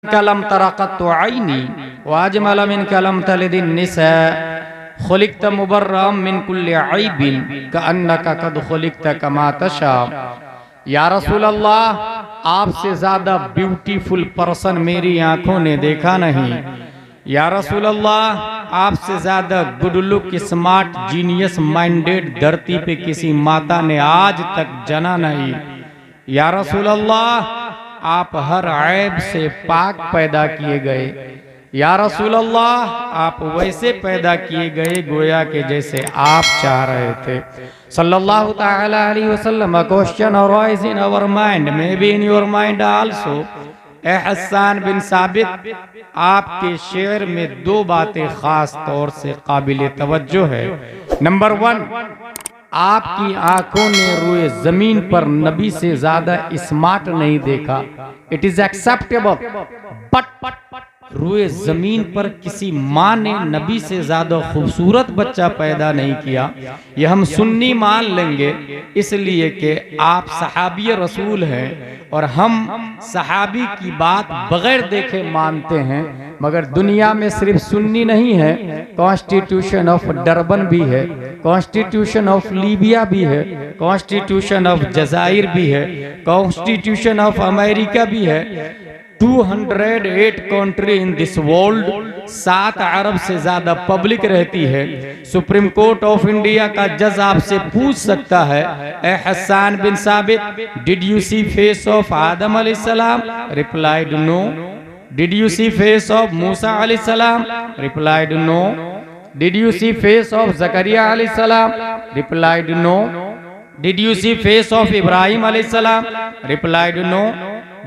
कलम तरक़त आईनी वाजमल मिन कलम तलिदिन निसा खुलिक़त मुबर्रम मिन कुल्लि ऐबिन कअन्नका कद खुलिक़त कमा तशा। या रसूल अल्लाह, आपसे ज्यादा ब्यूटीफुल पर्सन मेरी आंखों ने देखा नहीं। या रसूल अल्लाह, आपसे ज्यादा good look smart genius minded धरती पे किसी माता ने आज तक जना नहीं। या रसूल अल्लाह, आप हर ऐब से पाक पैदा किए गए। या रसूल अल्लाह, आप वैसे पैदा किए गए गोया के जैसे आप चाह रहे थे। सल्लल्लाहु ताला अलैहि वसल्लम। A question arises in our mind, maybe in your mind also। ए हसन बिन साबित, आपके शेर में दो बातें खास तौर से काबिल तवज्जो है। नंबर 1, आपकी आंखों ने रुए जमीन पर नबी से ज्यादा स्मार्ट नहीं देखा। इट इज एक्सेप्टेबल, बट रुए जमीन पर किसी माँ ने नबी से ज्यादा खूबसूरत बच्चा पैदा नहीं किया। यह हम सुन्नी मान लेंगे, इसलिए कि आप सहाबी रसूल हैं और हम सहाबी की बात बगैर देखे मानते हैं। मगर दुनिया में सिर्फ सुन्नी नहीं है, कॉन्स्टिट्यूशन ऑफ डरबन भी है, कॉन्स्टिट्यूशन ऑफ लीबिया भी है, कॉन्स्टिट्यूशन ऑफ जजाइर भी है, कॉन्स्टिट्यूशन ऑफ अमेरिका भी है। 208 कंट्री इन दिस वर्ल्ड, 7 अरब से ज्यादा पब्लिक रहती है। सुप्रीम कोर्ट ऑफ इंडिया का जज आपसे पूछ सकता है, ए Hasan bin Sabit, did you see face of Adam अलैहिस्सलाम? Replied no. Did you see face of Musa अलैहिस्सलाम? Replied no. Did you see face of Zakariya अलैहिस्सलाम? Replied no. Did you see face of Ibrahim अलैहिस्सलाम? Replied no.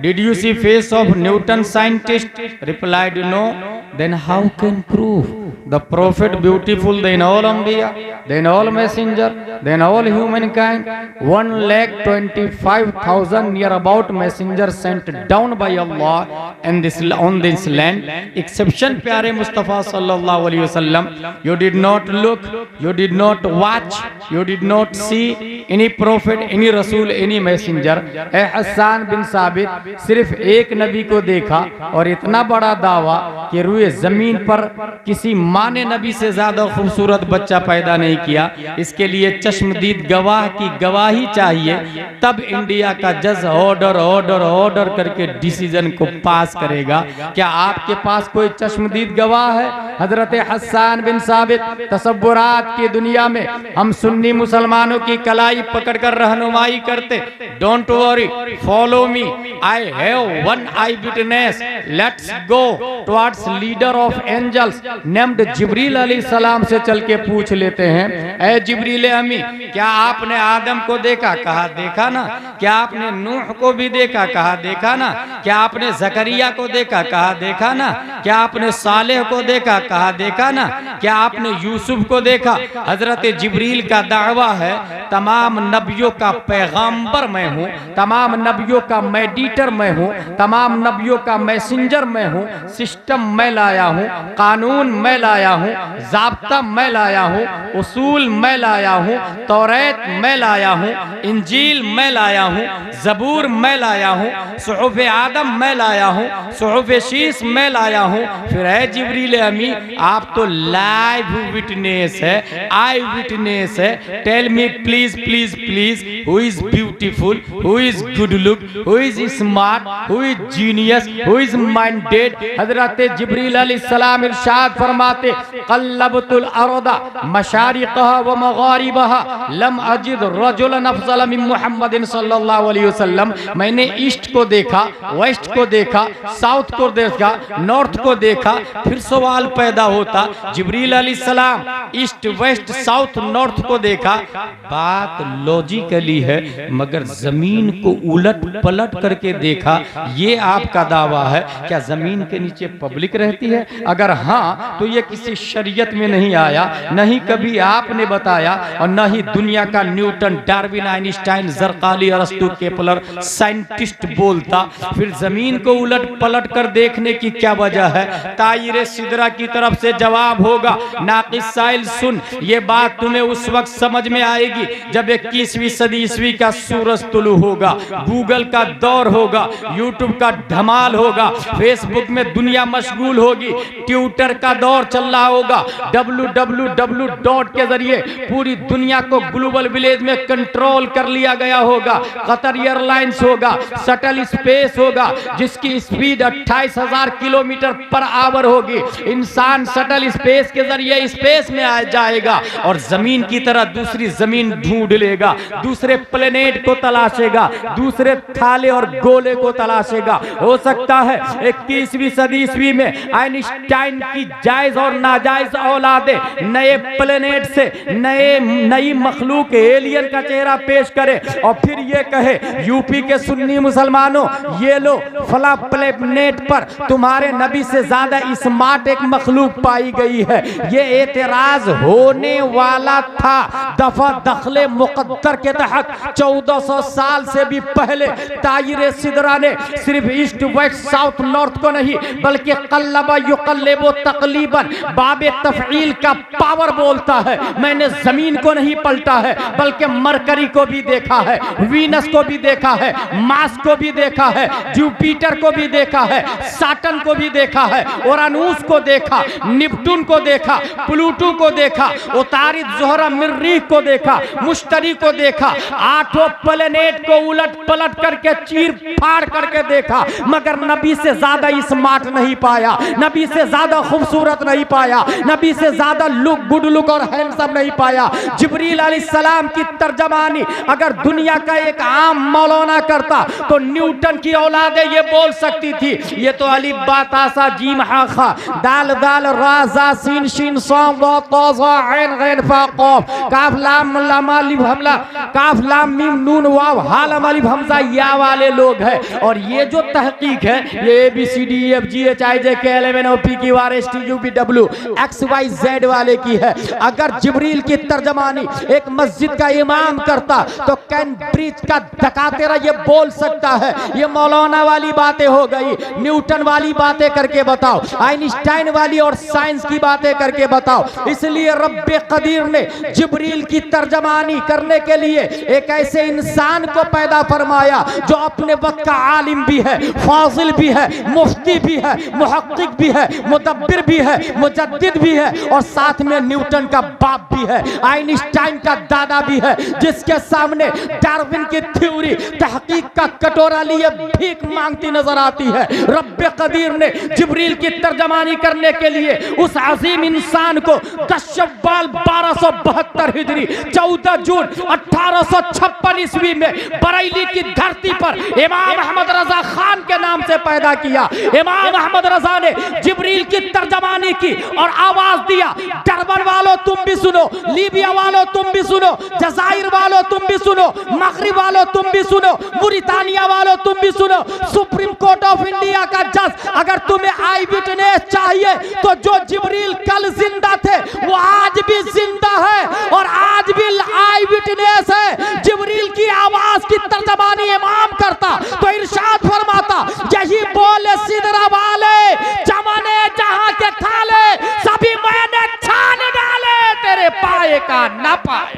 Did you see face of Newton scientist? Replied no. Then how can prove the prophet beautiful than all Anbiya, than all messenger, than all humankind? 1,25,000 near about messengers sent down by Allah and on this land. Exception प्यारे मुस्तफ़ा सल्लल्लाहु अलैहि वसल्लम। You did not look, you did not watch, you did not see any prophet, any rasul, any messenger। ए हसन बिन साबित, सिर्फ एक नबी को देखा और इतना बड़ा दावा कि रुए जमीन पर किसी माँ ने नबी से ज्यादा खूबसूरत बच्चा पैदा नहीं किया। इसके लिए चश्मदीद गवाह की गवाही चाहिए, तब इंडिया का जज ऑर्डर ऑर्डर ऑर्डर करके डिसीजन को पास करेगा। क्या आपके पास कोई चश्मदीद गवाह है? हजरत हसन बिन साबित, तसव्वुरात की दुनिया में हम सुन्नी मुसलमानों की कलाई पकड़कर रहनुमाई करते। Don't worry, follow me, I have one eyewitness. Let's go towards leader of angels named Jibreel अलैहिस्सलाम से चल के पूछ लेते हैं, ए जिब्रील अमी, क्या आपने आदम को देखा? कहा देखा ना। क्या आपने नूह को भी देखा? कहा देखा ना। क्या आपने जकरिया को देखा? कहा देखा ना। क्या आपने सालेह को देखा? कहा देखा ना। क्या आपने यूसुफ को देखा? हजरत जिब्रील का दावा है, तमाम नबियों का पैगंबर मैं हूँ, तमाम नबियों का मेडिटर मैं हूँ, तमाम नबियों का मैसेंजर मैं हूँ। सिस्टम मैं लाया हूँ, कानून मैं लाया हूँ, ज़ाब्ता मैं लाया हूँ, उसूल मैं लाया हूँ, तौरात मैं लाया हूँ, इंजील मैं लाया हूँ, ज़बूर मैं लाया हूँ, सुहुफ़ आदम मैं लाया हूँ, सुहुफ़ शीस मैं लाया हूँ। फिर है जिब्रील अमी, आप तो लाइव विटनेस है, आई विटनेस है। Tell me please please please, who is beautiful, who is good look, who is smart, who is genius, who is minded? हजरत जिब्रील अलैहिस्सलाम इरशाद फरमाते, क़ल्लबतुल अर्दा मशारिक़हा व मग़ारिबहा लम अजिद रजुलन अफ़ज़ल मिन मुहम्मदिन सल्लल्लाहु अलैहि वसल्लम। मैंने ईस्ट को देखा, वेस्ट को देखा, साउथ को देखा, नॉर्थ को देखा। फिर सवाल पैदा होता, जिब्रील अलैहिस्सलाम ईस्ट वेस्ट साउथ नॉर्थ को देखा, बात लॉजिकली है, मगर जमीन को उलट पलट करके देखा, ये आपका दावा है। क्या जमीन के नीचे पब्लिक रहती है? अगर हाँ, तो ये किसी शरीयत में नहीं आया, नहीं कभी आपने बताया, और न ही दुनिया का न्यूटन, डार्विन, आइंस्टाइन, जरकाली, अरस्तु, केपलर साइंटिस्ट बोलता। फिर जमीन को उलट पलट कर देखने की क्या वजह है। तायरे सिदरा की तरफ से जवाब होगा, नाकिस साइल सुन, ये बात तुम्हें उस वक्त समझ में आएगी जब 21वीं सदी ईस्वी का सूरज तुलू होगा, गूगल का दौर होगा, यूट्यूब का धमाल होगा, फेसबुक में दुनिया मशगूल होगी, ट्विटर का दौर चल रहा होगा, www के जरिए पूरी दुनिया को ग्लोबल विलेज में कंट्रोल कर लिया गया होगा। कतर एयरलाइंस होगा, शटल स्पेस होगा जिसकी स्पीड 28,000 किलोमीटर पर आवर होगी। इंसान शटल स्पेस के जरिए स्पेस में आ जाएगा और जमीन की तरह दूसरी जमीन ढूंढ लेगा, दूसरे प्लेनेट को तलाशेगा, दूसरे थाले और गोले को तलाशेगा। हो सकता है 21वीं सदी ईस्वी में आइंस्टाइन की जायज और नाजायज औलादे नए प्लेनेट से नई मखलूक एलियन का चेहरा पेश करे और फिर ये कहे, यूपी के सुन्नी मुसलमानों ये लो फला प्लेनेट पर तुम्हारे नबी से ज्यादा स्मार्ट एक मखलूक पाई गई है। ये एतराज होने वाला था दफा दखले मुकद्दर के तहत 1400 साल से भी पहले तायरे सिदरा ने सिर्फ ईस्ट वेस्ट साउथ नॉर्थ को नहीं बल्कि कल्लबा युकल्लिबु तकलीबन बाबे तफईल का पावर बोलता है। मैंने जमीन को नहीं पलटा है बल्कि मरकरी को भी देखा है, वीनस को भी देखा है, मार्स को भी देखा है, जुपिटर को भी देखा है, सैटर्न को भी देखा है, उरानुस को देखा, नेपट्टून को देखा, प्लूटो को देखा, उतारिद ज़ोहरा मरीख को देखा, मुश्तरी को देखा। 8 प्लेनेट को उलट पलट करके चीर फाड़ करके देखा मगर नबी से ज्यादा स्मार्ट नहीं पाया, नबी से ज्यादा खूबसूरत नहीं पाया, नबी से ज्यादा लुक गुड लुक और हैंडसम नहीं पाया। जिब्रील अलैहिस्सलाम की तर्जमानी अगर दुनिया का एक आम मौलाना करता तो न्यूटन की औलादे ये बोल सकती थी, ये तो अलिफ बा ता सा जीम हा खा दाल दाल रा जा सीन शीन साम वा ता ज़ा ऐन गैन फा क़ाफ काफ लाम लाम अलिफ हमला काफ लाम मीम नून वाव हा लाम अलिफ हमजा या वाले लोग हैं। और ये जो तहकीक है ये ABCDEFGHIJKLMNOPQRSTUVW XYZ वाले की है। अगर जिब्रील की तर्जमानी एक मस्जिद का इमाम करता तो कैम्ब्रिज का दकातेरा ये बोल सकता है, ये मौलाना वाली बातें हो गई, न्यूटन वाली बातें करके बताओ, आइंस्टाइन वाली और साइंस की बातें करके बताओ। इसलिए रब्बे कदीर ने जिब्रील की तर्जमानी करने के लिए एक ऐसे इंसान को पैदा फरमाया जो अपने वक्त का आलिम भी है, फाजिल भी है, मुफ्ती भी है, मुहक्किक भी है, मुदब्बिर भी है, मुजद्दिद भी है और साथ में न्यूटन का बाप भी है, आइंस्टाइन का दादा भी है, जिसके सामने डार्विन की थ्योरी तहकीक का कटोरा लिए भीख मांगती नजर आती है। रब्बे कदीर ने जिब्रील की तर्जमानी करने के लिए उस अजीम इंसान को 10 शव्वाल 1272 हिजरी 14 जून 1856 ईस्वी में बरेली की धरती पर इमाम अहमद रजा खान के नाम से पैदा किया। इमाम अहमद रजा ने जिब्रील की तर्जमानी की और आवाज दिया, डरबन वालों तुम भी सुनो, लीबिया वालों तुम भी सुनो, जजायर वालों तुम भी सुनो, मगरिब वालों तुम भी सुनो, मुरितानिया वालों तुम भी सुनो। सुप्रीम कोर्ट ऑफ इंडिया का जज अगर तुम्हें आई विटनेस चाहिए तो जो जिब्रील कल जिंदा थे वो आज भी जिंदा है और आज भी आई विटनेस है। जिब्रील की आवाज की तर्जमानी इमाम करता तो इरशाद फरमाता, यही बोले सिदरा वाले चमने जहां के थाले सभी मैंने छान डाले तेरे पाए का न पाए।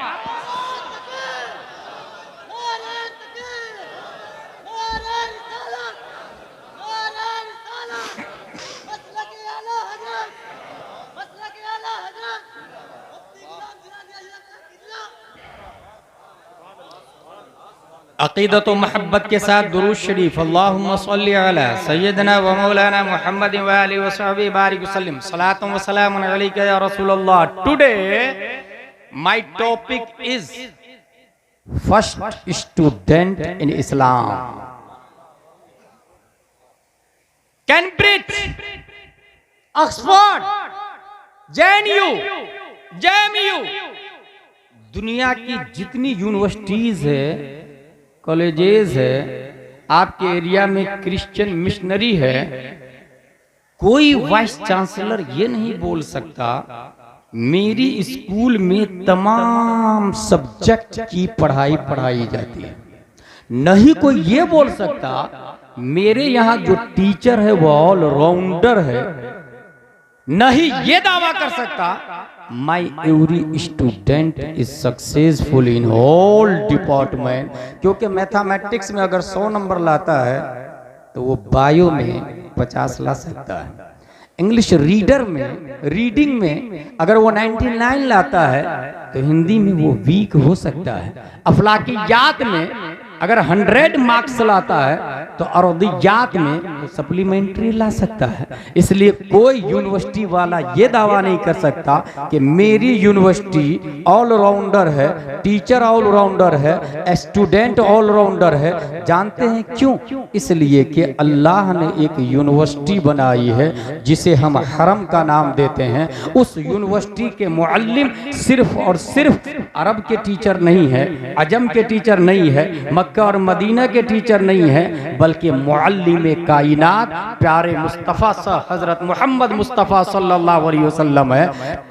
अक़ीदत व महब्बत के साथ दुरूद शरीफ अल्लाहुम्मा सल्लि अला सय्यदना व मौलाना मुहम्मद व आलिहि व सहबिहि बारिक वसल्लम सलातुन व सलामुन अलैका या रसूलल्लाह। Today my topic is first student in Islam. Cambridge, Oxford, JNU, दुनिया की जितनी यूनिवर्सिटीज है, कॉलेजेस है, आपके एरिया में क्रिश्चियन मिशनरी है, कोई वाइस चांसलर ये नहीं बोल सकता मेरी स्कूल में तमाम सब्जेक्ट की पढ़ाई पढ़ाई जाती है। नहीं कोई ये बोल सकता मेरे यहाँ जो टीचर है वो ऑलराउंडर है, नहीं ये दावा कर सकता माई every student is successful in all department. क्योंकि मैथमेटिक्स में अगर 100 नंबर लाता है तो वो बायो में 50 ला सकता है, इंग्लिश रीडर में रीडिंग में अगर वो 99 लाता है तो हिंदी में वो वीक हो सकता है, अफलाकियात में अगर 100 मार्क्स लाता है तो अरदियात में वो सप्लीमेंट्री ला सकता है। इसलिए कोई यूनिवर्सिटी वाला ये दावा नहीं कर सकता कि मेरी यूनिवर्सिटी ऑलराउंडर है, टीचर ऑलराउंडर है, स्टूडेंट ऑलराउंडर है। जानते हैं क्यों? इसलिए कि अल्लाह ने एक यूनिवर्सिटी बनाई है जिसे हम हरम का नाम देते हैं। उस यूनिवर्सिटी के मुअल्लिम सिर्फ और सिर्फ अरब के टीचर नहीं है, अजम के टीचर नहीं है, मक्का और मदीना के टीचर नहीं है, बल्कि मुअल्लिम कायनात प्यारे मुस्तफ़ा हजरत मोहम्मद मुस्तफ़ा सल्लल्लाहु अलैहि वसल्लम है,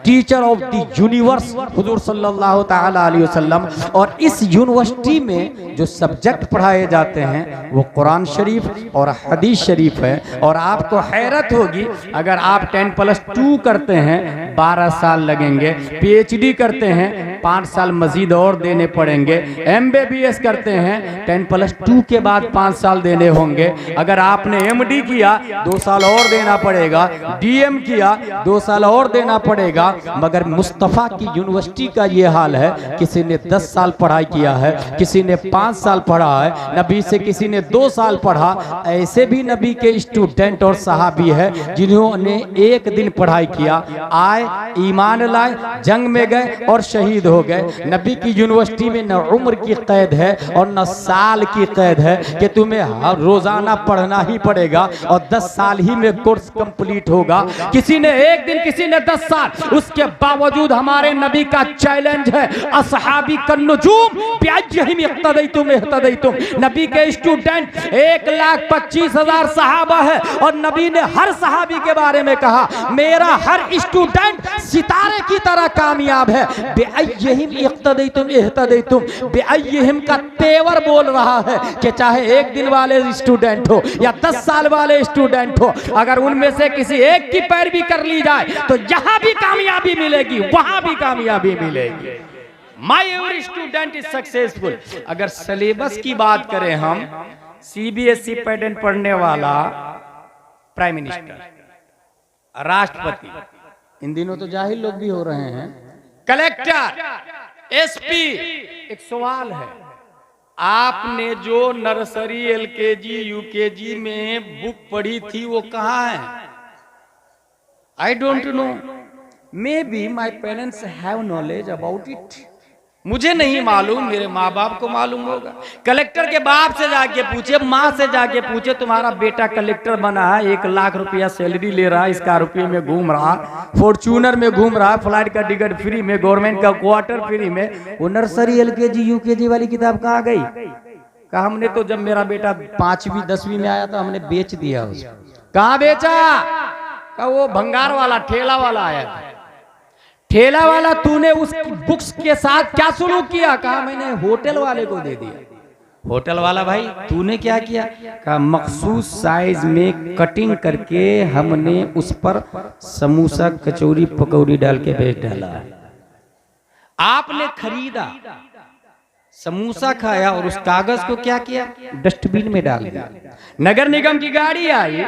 टीचर ऑफ द यूनिवर्स हुजूर सल्लल्लाहु ताला अलैहि वसल्लम। और इस यूनिवर्सिटी में जो सब्जेक्ट पढ़ाए जाते हैं वो कुरान शरीफ और हदीस शरीफ है। और आपको हैरत होगी, अगर आप 10+2 करते हैं 12 साल लगेंगे, PhD करते हैं 5 साल मजीद और देने पड़ेंगे, MBBS करते हैं 10+2 के बाद 5 साल देने होंगे, अगर आपने MD किया 2 साल और देना पड़ेगा, DM किया 2 साल और देना पड़ेगा। मगर मुस्तफ़ा की यूनिवर्सिटी का ये हाल है, किसी ने 10 साल पढ़ाई किया है, किसी ने 5 साल पढ़ा है, नबी से किसी ने 2 साल पढ़ा। ऐसे भी नबी के स्टूडेंट और सहाबी है जिन्होंने 1 दिन पढ़ाई किया, आए ईमान लाए, जंग में गए और शहीद हो गए। नबी की यूनिवर्सिटी में न उम्र की कैद है और न साल की कैद है कि तुम्हें रोजाना पढ़ना ही पड़ेगा और 10 साल ही में कोर्स कंप्लीट होगा। किसी ने 1 दिन, किसी ने 10 साल। उसके बावजूद हमारे नबी का चैलेंज है, असहाबी कन्नुजूम बिअय्यहिम इक्तदैतुम इहतदैतुम। नबी के स्टूडेंट 1,25,000 सहाबा है और नबी ने हर सहाबी के बारे में कहा मेरा हर स्टूडेंट सितारे की तरह कामयाब है। बिअय्यहिम इक्तदैतुम इहतदैतुम, बिअय्यहिम का तेवर बोल रहा है कि चाहे 1 दिन वाले स्टूडेंट हो या 10 साल वाले स्टूडेंट हो, अगर उनमें से किसी एक की पैरवी कर ली जाए तो यहां भी कामयाबी मिलेगी, वहां भी कामयाबी मिलेगी। माई एवरी स्टूडेंट इज सक्सेसफुल। अगर सिलेबस की बात करें हम, CBSE पैटर्न पढ़ने वाला प्राइम मिनिस्टर, राष्ट्रपति, इन दिनों तो जाहिल लोग भी हो रहे हैं, कलेक्टर, SP। एक सवाल है, आपने जो नर्सरी LKG UKG में बुक पढ़ी थी वो कहाँ है? I don't know, may be my parents have knowledge about it. मुझे नहीं मालूम, मेरे माँ बाप को मालूम होगा। कलेक्टर के बाप से जाके पूछे, माँ से जाके पूछे, तुम्हारा बेटा कलेक्टर बना है, 1 लाख रुपया सैलरी ले रहा है, स्कॉर्पियो में घूम रहा, फॉर्च्यूनर में घूम रहा, फ्लाइट का टिकट फ्री में, गवर्नमेंट का क्वार्टर फ्री में, वो नर्सरी LKG UKG वाली किताब कहाँ गई? कहा हमने तो जब मेरा बेटा 5वीं 10वीं में आया था हमने बेच दिया उसको। कहाँ बेचा? कहा वो भंगार वाला ठेला वाला आया था। ठेला वाला, तूने उस बुक्स के साथ क्या सुलूक किया? कहा मैंने होटल वाले को दे दिया। होटल वाला भाई तूने क्या किया? कहा मखसूस साइज में कटिंग करके हमने उस पर समोसा कचौरी पकौड़ी डाल के बेच डाला। आपने खरीदा, समोसा खाया और उस कागज को क्या किया? डस्टबिन में डाल दिया। नगर निगम की गाड़ी आई,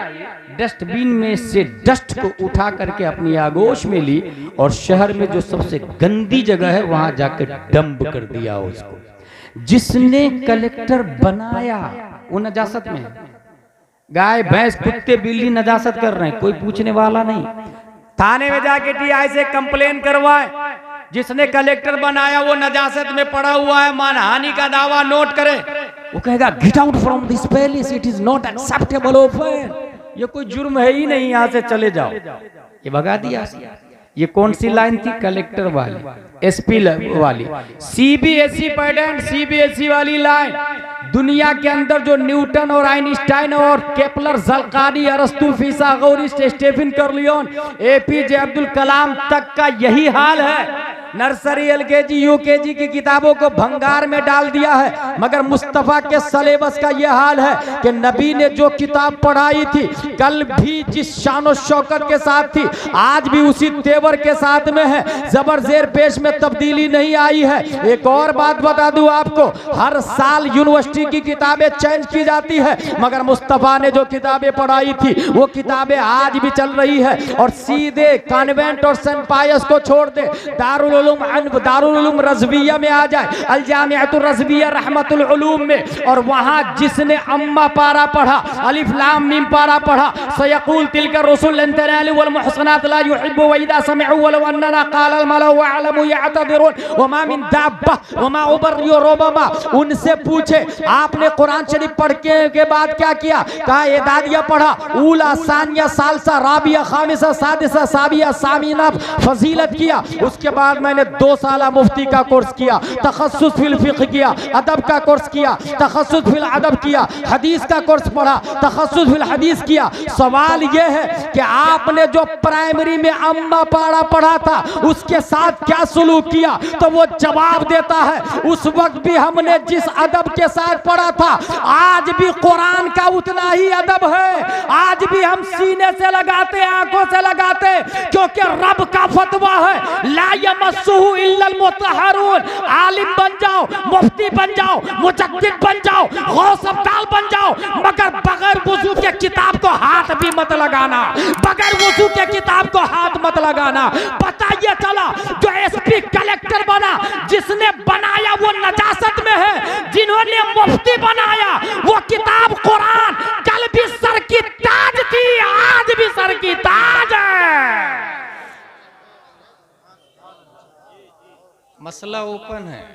डस्टबिन में से डस्ट को उठा करके अपनी आगोश में ली और शहर में जो सबसे गंदी जगह है वहां जाकर डंप कर दिया उसको। जिसने कलेक्टर बनाया वो नजासत में, गाय भैंस कुत्ते बिल्ली नजासत कर रहे हैं, कोई पूछने वाला नहीं। थाने में जाके TI से कंप्लेन करवाए, जिसने कलेक्टर बनाया वो नजासत में पड़ा हुआ है, मानहानि का दावा नोट करे, वो कहेगा get out from this palace, it is not acceptable offence, ये कोई जुर्म है ही नहीं, यहां से चले जाओ। ये भगा दिया। ये कौन सी लाइन थी? कलेक्टर वाली, SP वाली। CBSE पैटर्न, CBSE वाली लाइन। दुनिया के अंदर जो न्यूटन और आइंस्टाइन और केपलर, ज़ल्कानी, अरस्तु, फिसागोरस, स्टीफन कर्लियोन, APJ अब्दुल कलाम तक का यही हाल है। नर्सरी एलकेजी यूकेजी की किताबों को भंगार में डाल दिया है। मगर मुस्तफा के सिलेबस का यह हाल है कि नबी ने जो किताब पढ़ाई थी कल भी जिस शान और शौकत के साथ थी आज भी उसी तेवर के साथ में है, जबर जेर पेश में तब्दीली नहीं आई है। एक और बात बता दूं आपको, हर साल यूनिवर्सिटी की किताबें चेंज की जाती है, मगर मुस्तफा ने जो किताबें पढ़ाई थी वो किताबें आज भी चल रही है। और सीधे कॉन्वेंट और सेंट पायस को छोड़ दे, दारुल उलूम रज़विया में आ जाए, अल जामिअतुर रज़विया रहमतुल उलूम में, और वहां जिसने अम्मा पारा पढ़ा, अलिफ लाम मीम पारा पढ़ा, सयक़ूल तिलका रसूल लन तनालु वल मुहसनात ला युहिब्बु व इदा समिअू वलौ अन्ना क़ाल अल मलअ व अअलमु यअतदिरून व मा मिन दाब्बा व मा उबर्रियु रब्बा। उनसे पूछे आपने कुरान शरीफ पढ़ के बाद क्या किया? कहा ये दादिया पढ़ा, ऊला सानिया सालसा राबिया खामिसा सादिसा साबिया सामीना फजीलत किया। उसके बाद मैंने 2 साल मुफ्ती का कोर्स किया, तखस्सुस फिल फिक़्ह किया, अदब का कोर्स किया, तखस्सुस फिल अदब किया, हदीस का कोर्स पढ़ा, तखस्सुस फिल हदीस किया। सवाल यह है कि आपने जो प्राइमरी में अम्मा पारा पढ़ा था उसके साथ क्या सलूक किया? तो वो जवाब देता है उस वक्त भी हमने जिस अदब के साथ पढ़ा था आज भी कुरान का उतना ही अदब है, आज भी हम सीने से लगाते, आंखों से लगाते, क्योंकि रब का फतवा है ला यमस्सुहु इल्लल मुतहहरून। आलिम बन जाओ, मुफ्ती बन जाओ, मुजद्दिद बन जाओ, गौस अब्दाल बन जाओ, मगर बगैर वुजू के किताब को हाथ भी मत लगाना, बगैर वुजू के किताब को हाथ मत लगाना। पता ये चला जो एसपी कलेक्टर बना, जिसने बनाया वो नजासत में है, जिन्होंने मुफ्ती बनाया वो किताब कुरान कल भी सर की ताज थी, आज भी सर की ताज है। मसला ओपन है।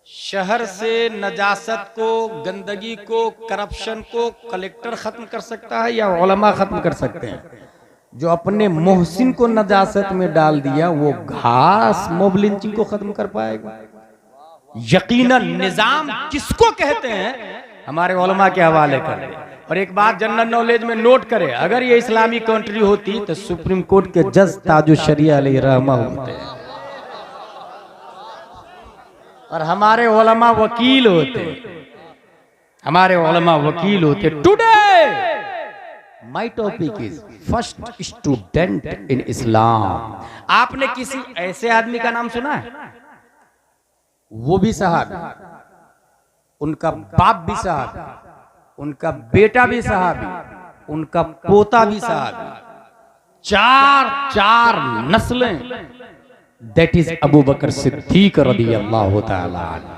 शहर से नजासत को, गंदगी को, करप्शन को कलेक्टर खत्म कर सकता है या उलमा खत्म कर सकते हैं? जो अपने मोहसिन को नजासत में डाल दिया वो घास मोब लिंचिंग को खत्म कर पाएगा? यकीनन निजाम किसको कहते हैं हमारे उलमा के हवाले कर। और एक बात जनरल नॉलेज में नोट करें, अगर ये इस्लामी कंट्री होती तो सुप्रीम कोर्ट के जज ताजुश शरिया अलैहि रहमा होते हैं और हमारे उलमा वकील होते, हमारे उलमा वकील होते। Today my topic is first student in Islam. आपने किसी ऐसे आदमी का नाम सुना है? वो भी सहाबी, उनका बाप भी सहाबी, उनका बेटा भी सहाबी, उनका पोता भी सहाबी, चार नस्लें। दैट इज अबू बकर सिद्दीक रज़ियल्लाहु ताला अन्हु।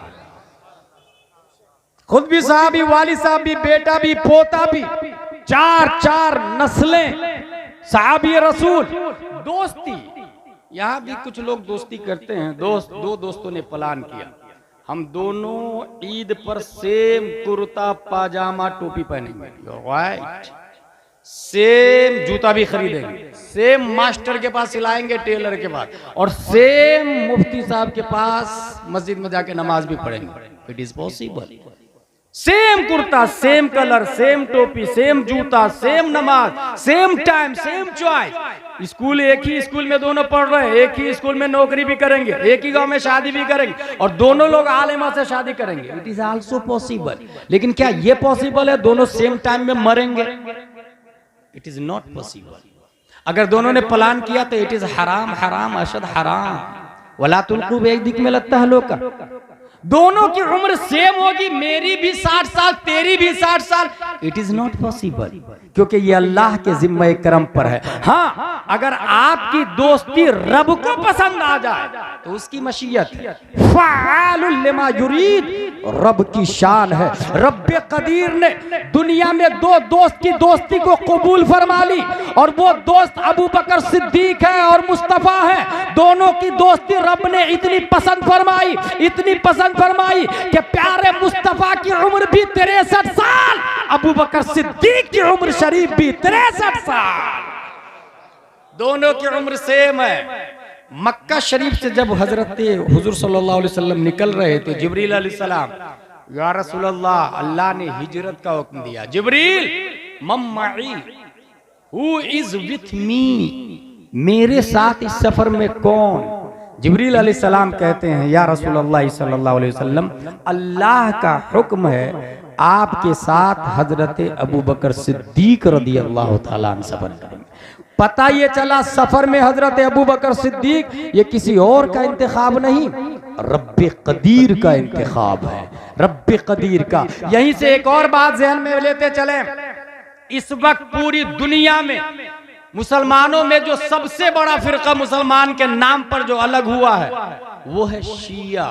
खुद भी साहबी, वालिद साहब भी, बेटा भी, पोता भी, चार नस्लें साहबी रसूल। दोस्ती, यहां भी कुछ लोग दोस्ती करते हैं। दो दोस्तों ने प्लान किया, हम दोनों ईद पर सेम कुर्ता पाजामा टोपी पहनेंगे, राइट, सेम जूता भी खरीदेंगे, सेम मास्टर के पास सिलाएंगे, टेलर के पास, और सेम मुफ्ती साहब के पास मस्जिद में जाके नमाज भी पढ़ेंगे। It is possible. Same kurta, same colour, same टोपी, सेम जूता, सेम नमाज, same time, same choice. School एक ही स्कूल में दोनों पढ़ रहे हैं, एक ही स्कूल में नौकरी भी करेंगे, एक ही गांव में शादी भी करेंगे, और दोनों लोग आलिमा से शादी करेंगे। It is also possible. लेकिन क्या ये पॉसिबल है दोनों सेम टाइम में मरेंगे? It is not possible. अगर दोनों ने प्लान किया तो इट इज हराम, हराम अशद हराम। वला तुल्कू बियदिक में लगता है लोग का। दोनों की उम्र सेम होगी, मेरी भी 60 साल, तेरी भी 60 साल। इट इज नॉट पॉसिबल, क्योंकि ये अल्लाह के जिम्मे करम पर है। हाँ, अगर आपकी दोस्ती रब को पसंद आ जाए तो उसकी मशीयत है। फ़आलुल लिमा युरीद, रब की शान है। रब्बे कदीर ने दुनिया में 2 दोस्त की दोस्ती को कबूल फरमा ली, और वो दोस्त अबू बकर सिद्दीक है और मुस्तफा है। दोनों की दोस्ती रब ने इतनी पसंद फरमाई, इतनी पसंद फरमाई कि प्यारे मुस्तफा की उम्र भी 63 साल, अबू बकर सिद्दीक की उम्र शरीफ भी 63 साल। दोनों की उम्र सेम है। मक्का शरीफ से जब हजरत हुजूर सल्लल्लाहु अलैहि वसल्लम निकल रहे थे, जिब्रील अलैहिस्सलाम, या रसूलल्लाह, अल्लाह ने हिजरत का हुक्म दिया। जिब्रील, मम्माई, हु इज विथ मी, मेरे साथ इस सफर में कौन? जिब्रील अलैहिस्सलाम कहते हैं, या रसूलुल्लाह सल्लल्लाहु अलैहि वसल्लम, अल्लाह का हुक्म है आपके साथ हजरत अबू बकर सिद्दीक रदियल्लाहु ताला अन्हु सफर करेंगे। पता ये चला सफर में हजरत अबू बकर सिद्दीक, ये किसी और का इंतखाब नहीं, रब्बे कदीर का इंतखाब है, रब्बे कदीर का। यहीं से एक और बात ज़हन में लेते चले, इस वक्त पूरी दुनिया में मुसलमानों में जो सबसे बड़ा फिरका मुसलमान के नाम पर जो अलग हुआ है वो है शिया,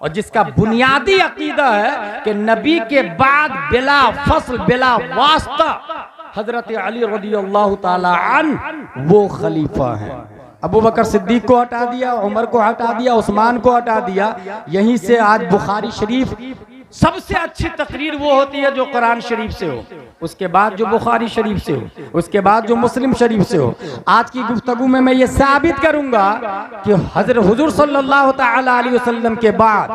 और जिसका बुनियादी अकीदा है कि नबी के बाद बिला फसल बिला वास्ता हजरत अली रदियल्लाहु ताला अन्हु वो खलीफा हैं। अबू बकर सिद्दीक को हटा दिया, उमर को हटा दिया, उस्मान को हटा दिया। यहीं से आज बुखारी शरीफ सबसे अच्छी तकरीर वो होती है जो कुरान शरीफ से हो, उसके बाद जो बुखारी शरीफ से हो, उसके बाद जो मुस्लिम शरीफ से हो। आज की गुफ्तगू में मैं ये साबित करूंगा कि हजरत हुजूर सल्लल्लाहु ताला अलैहि वसल्लम के बाद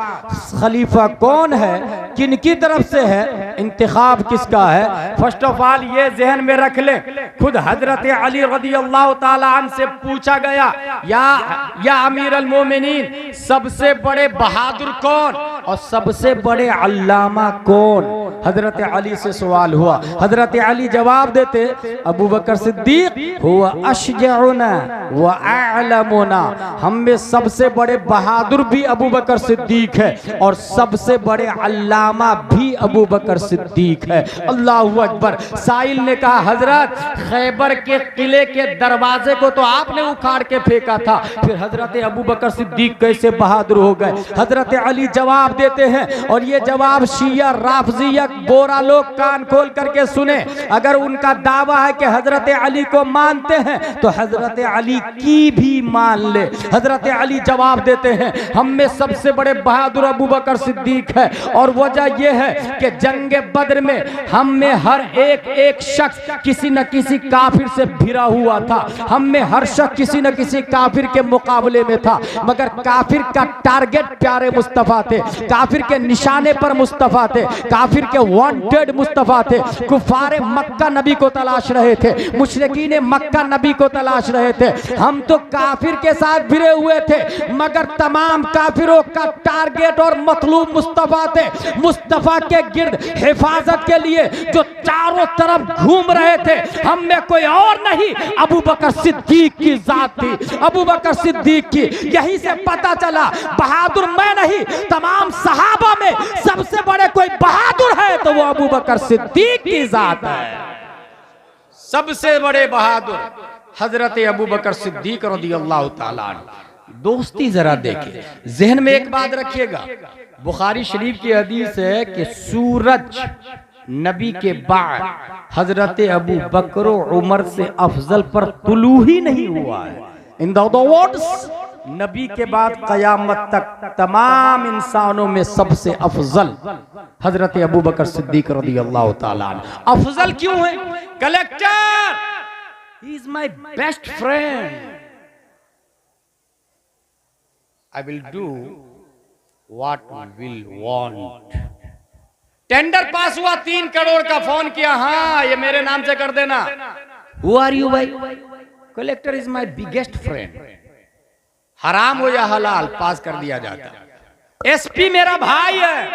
खलीफा कौन है, किन की तरफ से है, इंतखाब किसका है। फर्स्ट ऑफ ऑल ये जहन में रख ले, खुद हजरत अली रदियल्लाहु ताला अन्हु से पूछा गया, या अमीर अल मोमिनीन, सबसे बड़े बहादुर कौन और सबसे बड़े अल्लामा कौन। हजरत अली से सवाल हुआ, हजरत अली जवाब देते, अबू बकर सिद्दीक हुआ अशजउना व अअलमुना, हम में सबसे बड़े बहादुर भी अबू बकर सिद्दीक है और सबसे बड़े अल्लामा भी अबू बकर सिद्दीक है। अल्लाहु अकबर। साइल ने कहा, हजरत खैबर के किले के दरवाजे को तो आपने उखाड़ के फेंका था, फिर हजरत अबू बकर सिद्दीक कैसे बहादुर हो गए। हजरत अली जवाब देते हैं, और ये जवाब शिया राफजिया गोरा लोग कान खोल करके सुने। अगर उनका दावा है कि हजरत अली को मानते हैं तो हजरत अली की भी मान ले। हजरत अली जवाब देते हैं, हम में सबसे बड़े बहादुर अबू बकर सिद्दीक है, और वजह यह है कि जंगे बद्र में हम में हर एक शख्स किसी न किसी काफिर से भिड़ा हुआ था, हम में हर शख्स किसी न किसी काफिर के मुकाबले में था, मगर काफिर का टारगेट प्यारे मुस्तफा थे, काफिर के निशाने पर मुस्तफा थे, काफिर के वांटेड मुस्तफा थे। कुफारे मक्का नबी को तलाश रहे थे, मुशरिकीन मक्का नबी को तलाश रहे थे। हम तो काफिर के साथ भिड़े हुए थे, मगर तमाम काफिरों का टारगेट और मतलूब मुस्तफा थे। मुस्तफा के गिर्द हिफाजत के लिए जो चारों तरफ घूम रहे थे, हम में कोई और नहीं, अबू बकर सिद्दीक की जात थी, अबू बकर सिद्दीक की। यही से पता चला बहादुर मैं नहीं, तमाम सहाबा में सबसे बड़े कोई बहादुर है तो वो अबू बकर सिद्दीक की जात है। सबसे बड़े बहादुर हजरत अबू बकर सिद्दीक रदियल्लाहु ताला अन्हु। दोस्ती जरा देखिए, जहन में एक बात रखिएगा, बुखारी शरीफ की हदीस है कि सूरज नबी के बाद हजरत अबू बकर उमर से अफजल पर तुलू ही नहीं हुआ है। इन द वर्ड्स, नबी के बाद कयामत तक तमाम इंसानों में सबसे अफजल हजरत अबू बकर सिद्दीक रदियल्लाहु ताला अन्हु। अफजल क्यों है? Collector, he is my best friend, I will do what will want. Tender pass हुआ, 3 करोड़ का, फोन किया, हाँ ये मेरे नाम से कर देना। हु आर यू भाई? Collector is my biggest friend. हराम हो या हलाल पास कर दिया जाता। एसपी मेरा भाई है,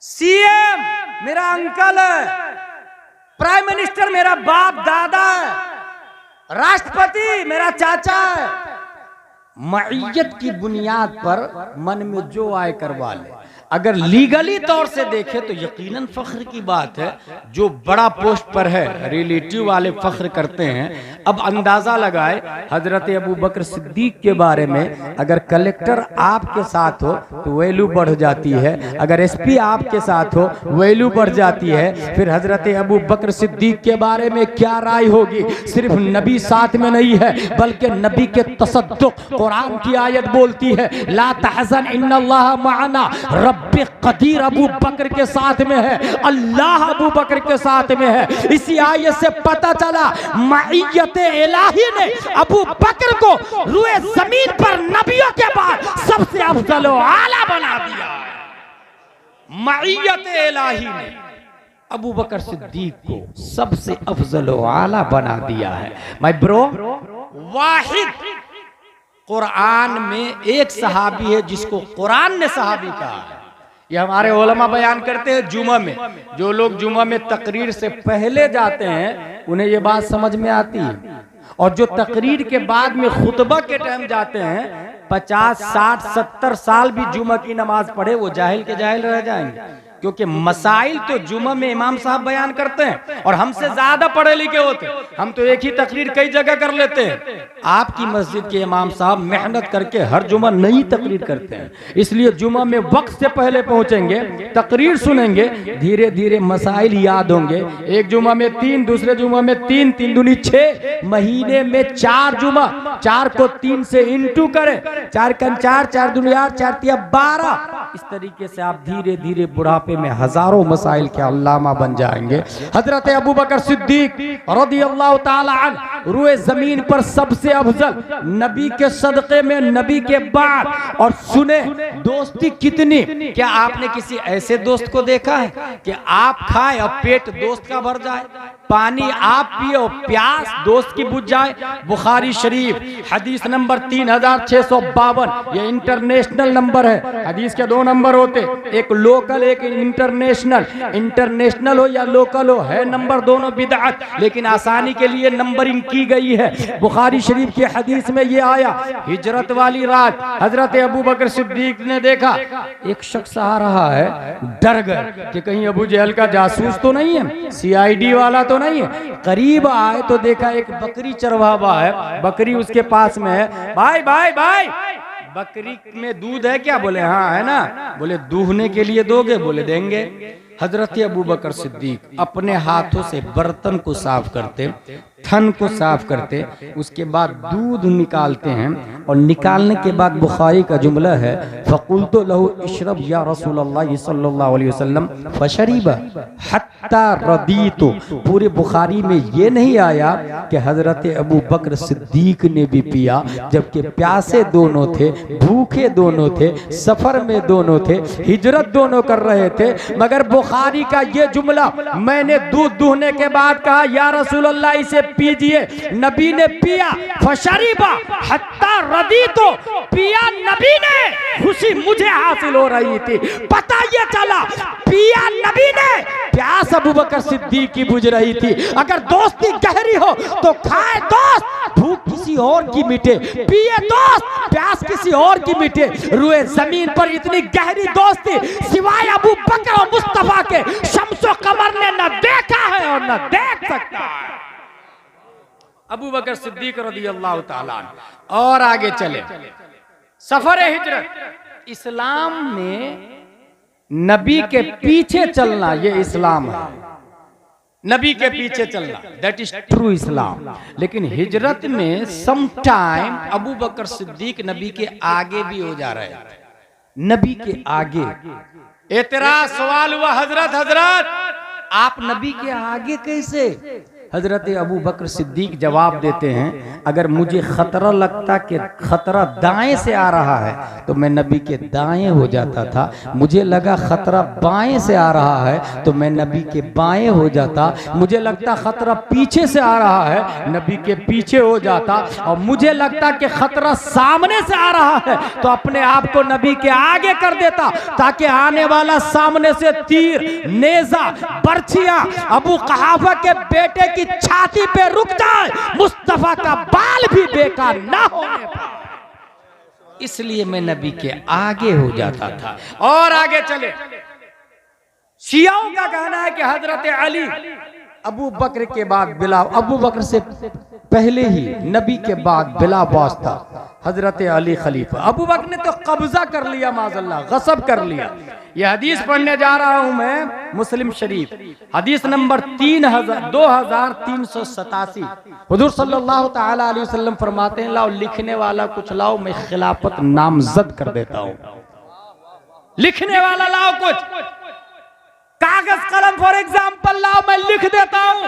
सीएम मेरा अंकल है, प्राइम मिनिस्टर मेरा बाप दादा है, राष्ट्रपति मेरा चाचा है। मईयत की बुनियाद पर मन में जो आए करवा ले। अगर लीगली तौर से देखे तो यकीनन फख्र की बात है, जो बड़ा पोस्ट पर है रिलेटिव वाले फख्र करते हैं। अब अंदाजा लगाए हजरत अबू बकर सिद्दीक के बारे में, अगर कलेक्टर आपके साथ हो तो वैल्यू बढ़ जाती है, अगर एसपी आपके साथ हो वैल्यू बढ़ जाती है। फिर हजरत अबू बकर सिद्दीक के बारे में क्या राय होगी? सिर्फ नबी साथ में नहीं है, बल्कि नबी के तसद्दुक, कुरान की आयत बोलती है, ला तहज़न इन्नल्लाह मअना, रब्बे कदीर अबू बकर के साथ में है, अल्लाह अबू बकर के साथ में है। इसी आयत से पता चला मईयत इलाही ने अबू बकर को रुए जमीन पर नबियों के बाद सबसे अफजल व आला बना दिया। मईयत इलाही ने अबू बकर सिद्दीक को सबसे अफजल व आला बना दिया है। माय ब्रो, वाहिद कुरान में एक सहाबी है जिसको कुरान ने सहाबी कहा है। ये हमारे उलमा बयान करते हैं जुमा में। जो लोग जुमा में तकरीर से पहले जाते हैं उन्हें ये बात समझ में आती है, और जो तकरीर के बाद में खुतबा के टाइम जाते हैं 50, 60, 70 साल भी जुमा की नमाज पढ़े वो जाहिल के जाहिल रह जाएंगे, क्योंकि मसाइल तो जुमा में इमाम साहब बयान करते हैं और हमसे ज्यादा पढ़े लिखे होते हैं। हम तो एक ही तकरीर कई जगह कर लेते हैं। आपकी मस्जिद के इमाम साहब मेहनत करके हर जुमा नई तकरीर करते हैं, इसलिए जुमा में वक्त से पहले पहुंचेंगे, तकरीर सुनेंगे, धीरे धीरे मसाइल याद होंगे। एक जुमा में 3, दूसरे जुमा में 3, 3 दूनी 6, महीने में 4 जुमा, 4 को 3 से इंटू करें, 4 कन 4, 4 दूनी 8, 4 तिया 12। इस तरीके से आप धीरे धीरे बुढ़ापे में हजारों मसाइल के अल्लामा बन जाएंगे। हजरत अबू बकर सिद्दीक रज़ियल्लाहु ताला अन्हु रूए जमीन पर सबसे अफजल, नबी के सदक़े में, नबी के बाद। और सुने दोस्ती कितनी, क्या आपने किसी ऐसे दोस्त को देखा है कि आप खाए और पेट दोस्त का भर जाए, पानी आप पिए और प्यास दोस्त की बुझ जाए? बुखारी शरीफ हदीस नंबर 3652, ये इंटरनेशनल नंबर है। हदीस के 2 नंबर होते, एक लोकल एक इंटरनेशनल। इंटरनेशनल हो या लोकल हो, है नंबर दोनों बिदअत, लेकिन आसानी के लिए नंबरिंग की गई है। बुखारी शरीफ की हदीस में ये आया, हिजरत वाली रात हजरत अबू बकर सिद्दीक ने देखा एक शख्स आ रहा है, डर गए कि कहीं अबू जहल का जासूस तो नहीं है, CID वाला तो नहीं है। करीब आए तो देखा एक बकरी चरवा हुआ है, बकरी उसके पास में है। भाई भाई भाई, बकरी में दूध है क्या? बोले हाँ है ना। बोले दूहने के लिए दोगे? बोले देंगे। हजरत अबू बकर सिद्दीक अपने हाथों से बर्तन को साफ करते, थन को साफ करते, उसके बाद दूध निकालते हैं, और निकालने के बाद बुखारी का जुमला है, फ़क़ुल्तु लहू इशरब या रसूलल्लाह सल्लल्लाहु अलैहि वसल्लम फशरीबा हत्ता रदीतु। पूरे बुखारी में ये नहीं आया कि हजरत अबू बकर सिद्दीक ने भी पिया, जबकि प्यासे दोनों थे, भूखे दोनों थे, सफर में दोनों थे, हिजरत दोनों कर रहे थे। मगर बुखारी का ये जुमला, मैंने दूध दूहने के बाद कहा या रसूलल्लाह इसे पीजिए, नबी ने पिया, फशरीबा हत्ता रदीतु, पिया नबी ने, खुशी मुझे हासिल हो रही थी, पता ये चला पिया नबी ने, प्यास अबू बकर सिद्दीक की बुझ रही थी। अगर दोस्ती गहरी हो तो खाए दोस्त, भूख किसी और की मिटे, पिए दोस्त, प्यास किसी और की मिटे। रुए जमीन पर इतनी गहरी दोस्ती सिवाय अबू बकर और मुस्तफा के शम्सो कमर ने न देखा है और न देख सकता है। अबू बकर सिद्दीक रज़ियल्लाहु ताला अन्हु। और आगे चले, सफर हिजरत। इस्लाम में नबी के पीछे चलना ये इस्लाम है, नबी के पीछे चलना, दैट इज ट्रू इस्लाम। लेकिन हिजरत में सम टाइम अबू बकर सिद्दीक नबी के आगे भी हो जा रहे हैं, नबी के आगे। एतराज सवाल हुआ, हजरत आप नबी के आगे कैसे? हजरत अबू बकर सिद्दीक जवाब देते हैं, अगर मुझे खतरा लगता कि खतरा दाएं से आ रहा है तो मैं नबी के दाएं हो जाता था, मुझे लगा खतरा बाएं से आ रहा है तो मैं नबी के बाएं हो जाता, मुझे लगता खतरा पीछे से आ रहा है नबी के पीछे हो जाता, और मुझे लगता कि खतरा सामने से आ रहा है तो अपने आप को नबी के आगे कर देता, ताकि आने वाला सामने से तीर, नेजा, बर्छियां अबू कहाफा के बेटे की छाती पे रुक जाए, मुस्तफा का बाल भी बेकार ना होने पाए, इसलिए मैं नबी के आगे हो जाता था। और आगे चले, शियाओं का कहना है कि हजरत अली अबू बकर के बाद बिला, अबू बकर से पहले ही नबी के बाद बिला वास्ता हजरत अली खलीफा। अबू बकर ने तो कब्जा कर लिया, माज़अल्लाह गसब कर लिया। यह हदीस पढ़ने जा रहा हूं मैं, मुस्लिम शरीफ हदीस नंबर 2387। हुजूर सल्लल्लाहु ताला अलैहि वसल्लम फरमाते हैं, लाओ लिखने वाला कुछ लाओ, मैं खिलाफत नामजद कर देता हूं। लिखने वाला लाओ, कुछ कागज कलम फॉर एग्जाम्पल लाओ, मैं लिख देता हूं।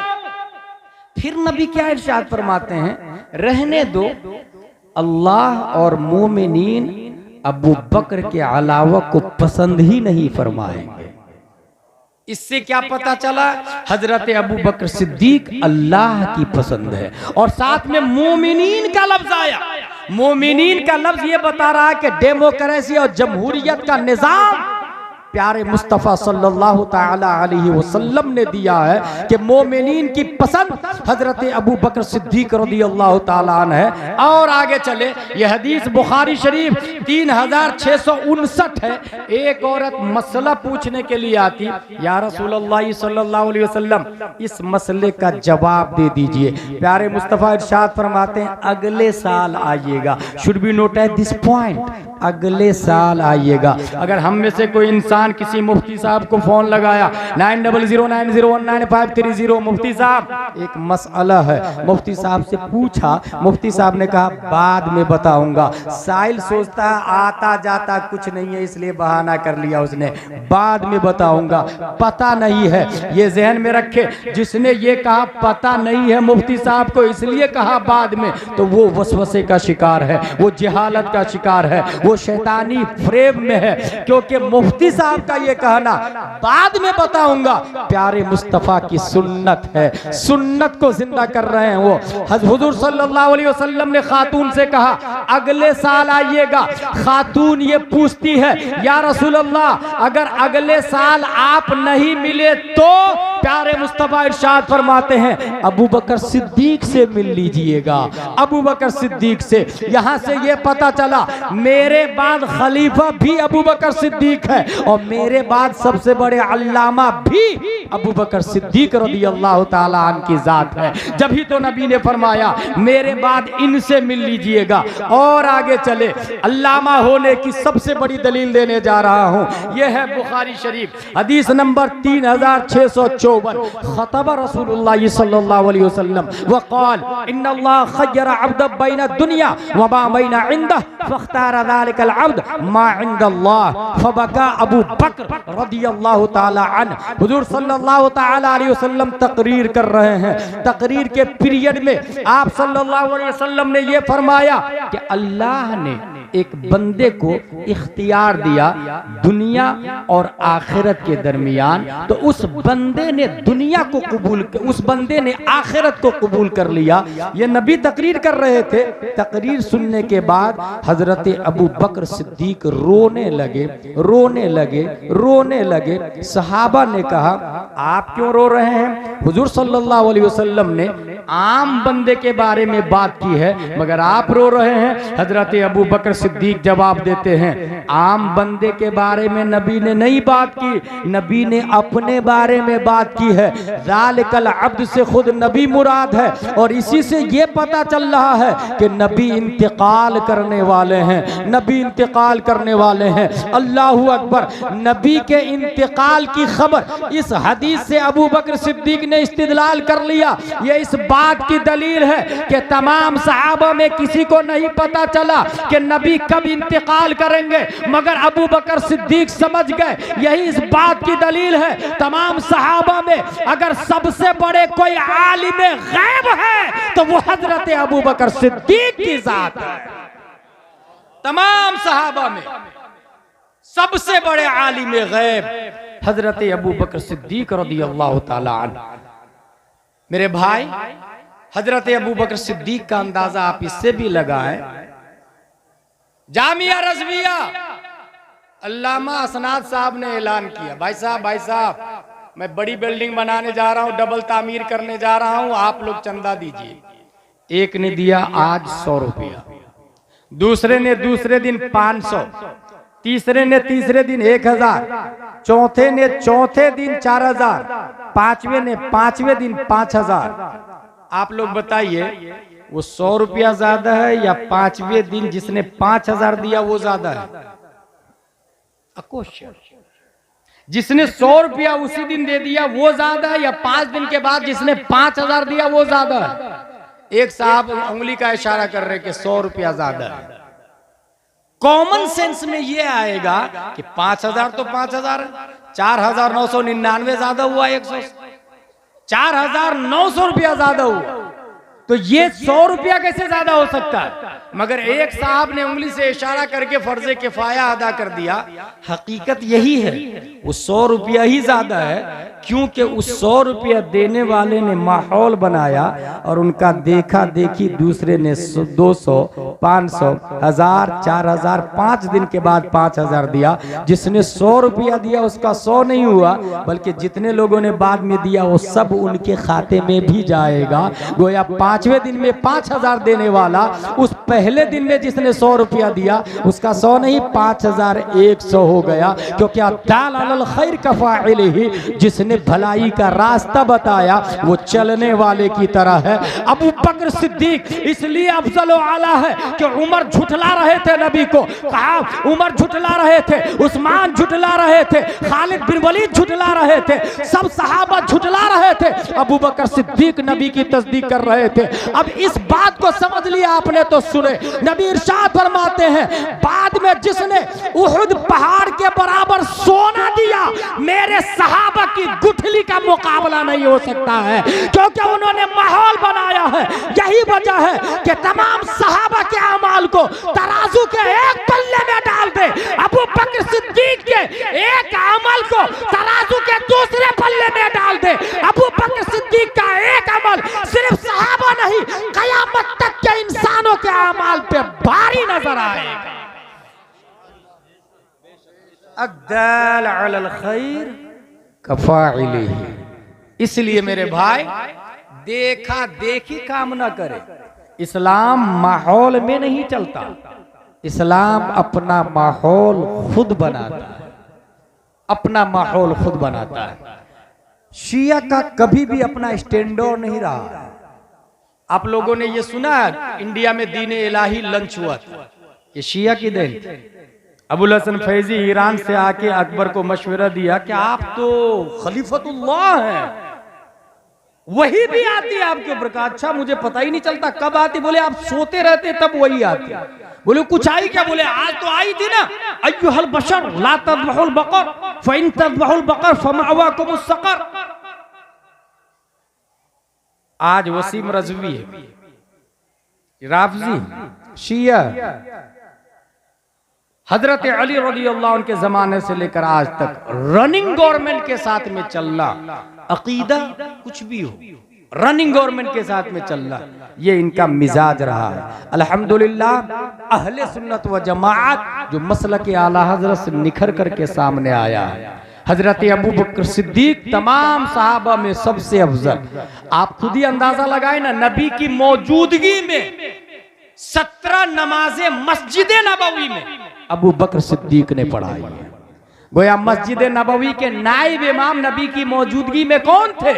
फिर नबी क्या इरशाद फरमाते हैं, रहने दो, अल्लाह और मोमिनीन अबू बकर के अलावा को पसंद ही नहीं फरमाएंगे। इससे क्या पता चला, हजरत अबू बकर सिद्दीक अल्लाह की पसंद है, और साथ में मोमिनीन का लफ्ज आया। मोमिनीन का लफ्ज ये बता रहा है कि डेमोक्रेसी और जमहूरियत का निजाम प्यारे मुस्तफ़ा सल्लल्लाहु ताला अलैहि वसल्लम ने दिया है कि मोमिनीन की पसंद हजरत अबू बकर सिद्दीक रज़ियल्लाहु ताला अन्हु है। और आगे चले, यह हदीस बुखारी शरीफ 3659 है। एक औरत मसला पूछने के लिए आती, या रसूलल्लाह सल्लल्लाहु अलैहि वसल्लम इस मसले का जवाब दे दीजिए। प्यारे मुस्तफ़ा इरशाद फरमाते हैं अगले साल आइएगा। Should be note at this point, अगले साल आइएगा। अगर हम में से कोई इंसान किसी मुफ्ती साहब को फोन लगाया 9009019530, मुफ्ती साहब एक मसला है, मुफ्ती साहब से पूछा, मुफ्ती साहब ने कहा बाद में बताऊंगा। साइल सोचता आता जाता कुछ नहीं है इसलिए बहाना कर लिया उसने, बाद में बताऊंगा। पता नहीं है, ये जहन में रखे, जिसने ये कहा पता नहीं है मुफ्ती साहब को इसलिए कहा बाद में, तो वो वसवसे का शिकार है, वो जहालत का शिकार है, वो शैतानी फ्रेम में है। क्योंकि मुफ्ती साहब का ये कहना बाद में बताऊंगा प्यारे मुस्तफा की सुन्नत है, सुन्नत को जिंदा कर रहे हैं वो। हुजूर सल्लल्लाहु अलैहि वसल्लम ने खातून से कहा अगले साल आइएगा। खातून ये पूछती है या रसूल अल्लाह अगर अगले साल आप नहीं मिले तो? प्यारे मुस्तफा इरशाद फरमाते हैं अबू बकर सिद्दीक से मिल लीजिएगा, अबू बकर सिद्दीक से। यहां से ये पता चला मेरे बाद खलीफा भी अबू बकर सिद्दीक है और मेरे बाद सबसे बड़े अल्लामा भी अबू बकर सिद्दीक रज़ियल्लाहु ताला अन्हु की जात है। जब ही तो नबी ने फरमाया मेरे बाद इनसे मिल लीजिएगा। और आगे चले, अल्लामा होने की सबसे बड़ी दलील देने जा रहा हूं, यह है बुखारी शरीफ हदीस नंबर 3654। खतब रसूलुल्लाह सल्लल्लाहु अलैहि वसल्लम वक़ाल इन्नल्लाह खय्यर अब्द बैन दुनिया व मा बैन इंदह फख्तार ज़ालिकल अब्द मा इंदल्लाह फबका अबू बकर रज़ियल्लाहु ताला अन्हु। हुजूर सल्लल्लाहु ताला अलैहि वसल्लम तकरीर कर रहे हैं। तकरीर के पीरियड में आप सल्लल्लाहु अलैहि वसल्लम ने यह फरमाया कि अल्लाह ने एक बंदे को इख्तियार दिया दुनिया और आखिरत के दरमियान, तो उस बंदे ने दुनिया को कबूल, उस बंदे ने आखिरत को कबूल कर लिया। ये नबी तकरीर कर रहे थे। तकरीर सुनने के बाद हजरत अबू बकर सिद्दीक रोने लगे, रोने लगे, रोने लगे। सहाबा ने कहा आप क्यों रो रहे हैं? हुजूर सल्लल्लाहु अलैहि वसल्लम ने आम बंदे के बारे में बात की है मगर आप रो रहे हैं। हजरत अबू बकर सिद्दीक जवाब देते हैं आम बंदे के बारे में नबी ने नहीं बात की, नबी ने अपने बारे में बात की है। ज़ालिकल अब्द से खुद नबी मुराद है और इसी से ये पता चल रहा है कि नबी इंतकाल करने वाले हैं, नबी इंतकाल करने वाले हैं। अल्लाहू अकबर। नबी के इंतकाल की खबर इस हदीस से अबू बकर सिद्दीक ने इस्तिदलाल कर लिया। ये इस बात की दलील है कि तमाम सहाबा में किसी को नहीं पता चला कि नबी कब इंतकाल करेंगे मगर अबू बकर सिद्दीक समझ गए। यही इस बात की दलील है तमाम सहाबा में अगर सबसे बड़े कोई आलिम गैब है तो वो हजरत अबू बकर सिद्दीक की जात है। तमाम सहाबा में सबसे बड़े आलिम गैब हजरत अबू बकर सिद्दीक रज़ियल्लाहु ताला अन्हु। मेरे भाई, हजरत अबू बकर सिद्दीक का अंदाजा आप इससे भी लगाएं। जामिया रज़विया अल्लामा असनाद साहब ने ऐलान किया भाई साहब मैं बड़ी बिल्डिंग बनाने जा रहा हूं, डबल तामीर करने जा रहा हूं, आप लोग चंदा दीजिए। एक ने दिया आज 100 रुपया, दूसरे ने दूसरे दिन 500, तीसरे ने तीसरे दिन 1000, चौथे ने चौथे दिन 4000, पांचवें ने पांचवें दिन 5000। आप लोग बताइए वो 100 रुपया ज्यादा है या पांचवें दिन जिसने 5000 दिया वो ज्यादा है? क्वेश्चन। जिसने 100 रुपया उसी दिन दे दिया वो ज्यादा है या 5 दिन के बाद जिसने 5000 दिया वो ज्यादा है? एक साहब उंगली का इशारा कर रहे कि 100 रुपया ज्यादा है। कॉमन सेंस में ये आएगा कि 5000 तो 5000 है, 4999 ज्यादा हुआ, 4900 रुपया ज्यादा हुआ, तो ये 100 रुपया कैसे ज्यादा हो सकता है? मगर एक साहब ने उंगली से इशारा करके फर्ज किफाया अदा कर दिया। हकीकत यही है, वो 100 रुपया ही ज्यादा है। क्योंकि उस 100 रुपया देने वाले ने माहौल बनाया और उनका देखा देखी दूसरे ने 200, 500, 1000, 4000, 5 दिन के बाद 5000 दिया। जिसने 100 रुपया दिया उसका 100 नहीं हुआ, बल्कि जितने लोगों ने बाद में दिया वो सब उनके खाते में भी जाएगा। गोया 5वें दिन में 5000 देने वाला उस पहले दिन में जिसने 100 रुपया दिया उसका 100 नहीं 5100 हो गया। क्योंकि अद्दाल अलल खैर कफ़ाइलिही, जिसने भलाई का रास्ता बताया वो चलने वाले की तरह है। अबू बकर सिद्दीक इसलिए अफजल आला है कि उमर झुठला रहे थे नबी को, कहा उमर झुठला रहे थे, उस्मान झुठला रहे थे, खालिद बिन वलीद झुठला रहे थे, सब सहाबा झुठला रहे थे, अबू बकर सिद्दीक नबी की तस्दीक कर रहे थे। अब इस बात को समझ लिया आपने तो सुने, नबी इरशाद फरमाते हैं बाद में जिसने उहुद पहाड़ के बराबर सोना दिया मेरे सहाबा की गुठली का मुकाबला नहीं हो सकता है, क्योंकि उन्होंने माहौल बनाया है। यही वजह है कि तमाम सहाबा के अमाल को तराजू के एक पल्ले में डाल दे, अबू बकर सिद्दीक के एक अमल को तराजू के दूसरे पल्ले में डाल दे। अबू बकर सिद्दीक का एक अमल सिर्फ सहाबा नहीं कयामत तक के इंसानों के अमाल पे भारी नजर आएगा। अद्दाल अलल खैर कफ़ाइलिही। इसलिए मेरे भाई देखा देखी काम ना करे। इस्लाम माहौल में नहीं चलता, इस्लाम अपना माहौल खुद बनाता है, अपना माहौल खुद बनाता है। शिया का कभी भी अपना स्टैंडर्ड नहीं रहा। आप लोगों ने ये सुना इंडिया में दीन इलाही लंच हुआ था, ये शिया की देन। अबुल हसन फैजी ईरान से आके अकबर को मशवरा दिया कि आप तो खलीफतुल्लाह हैं, वही भी आती है आपके ऊपर का। अच्छा मुझे पता ही नहीं चलता कब आती। बोले आप सोते रहते तब वही आती। बोले कुछ आई क्या? बोले आज तो आई थी ना, अय्युहल बशर ला तज़बहुल बकर फइन तज़बहुल बकर फमअवाकुमुस सकर। आज वसीम रज़वी है, राफ़ज़ी, शिया, हजरत अली रज़ियल्लाहु अन्हु के जमाने से लेकर आज तक रनिंग गवर्नमेंट के साथ में चलना, अकीदा कुछ भी हो रनिंग गवर्नमेंट के साथ में चलना, ये इनका मिजाज रहा है। अल्हम्दुलिल्लाह अहले सुन्नत व जमाअत जो मसलक आला हजरत से निखर करके सामने आया है। हजरत अबू बकर सिद्दीक तमाम सहाबा में सबसे अफजल। आप खुद ही अंदाजा लगाए ना, नबी की मौजूदगी में 17 नमाजें मस्जिद नबवी में अबू बकर सिद्दीक ने पढ़ाई है। गोया मस्जिद नबवी के नाइब इमाम नबी की मौजूदगी में कौन थे?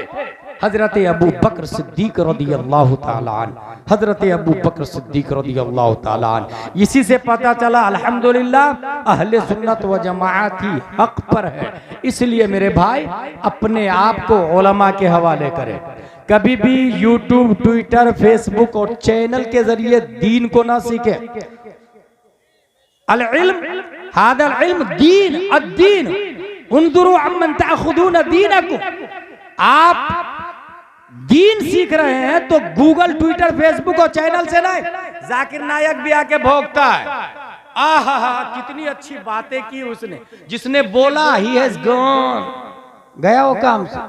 हजरत अबू बकर सिद्दीक रज़ियल्लाहु ताला अन्हु। हजरत अबू बकर सिद्दीक रज़ियल्लाहु ताला अन्हु। इसी से पता चला अल्हम्दुलिल्लाह अहले सुन्नत व जमाअत ही हक पर है। इसलिए मेरे भाई अपने आप को उलमा के हवाले करें। कभी भी यूट्यूब, ट्विटर, फेसबुक और चैनल के जरिए दीन को ना सीखे। अल इल्म हादल इल्म दीन अद्दीन उन्जुरू अम्मन ताखुदून दीनकुम। आप दीन सीख रहे हैं तो गूगल, ट्विटर, फेसबुक और चैनल से नहीं। जाकिर नायक भी आके भोगता है, आहा कितनी अच्छी बातें की उसने, जिसने बोला ही हैज गॉन, गया वो काम से।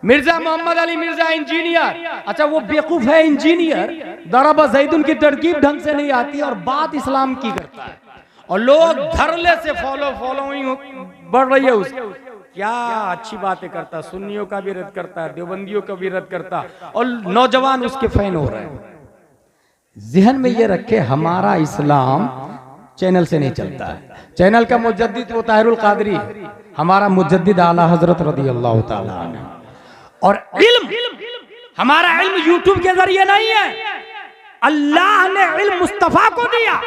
मिर्जा मोहम्मद अली मिर्जा इंजीनियर, अच्छा वो बेवकूफ है इंजीनियर, दरबा जैदुन की तरकीब ढंग से नहीं आती और बात इस्लाम की करता है, और लोग धरले से फॉलोइंग बढ़ रही है उसकी। क्या अच्छी बातें करता, सुन्नियों का भी रद्द करता है, देवबंदियों का भी रद्द करता, और नौजवान उसके फैन हो रहे हैं। जहन में ये रखे हमारा इस्लाम चैनल से नहीं चलता है। चैनल का मुजद्दिद वो ताहिरुल कादरी है, हमारा मुजद्दिद आला हजरत रज़ियल्लाहु ताला अन्हु। और इल्म हमारा इल्म यूट्यूब के जरिए नहीं है, अल्लाह ने इल्म मुस्तफा को दिया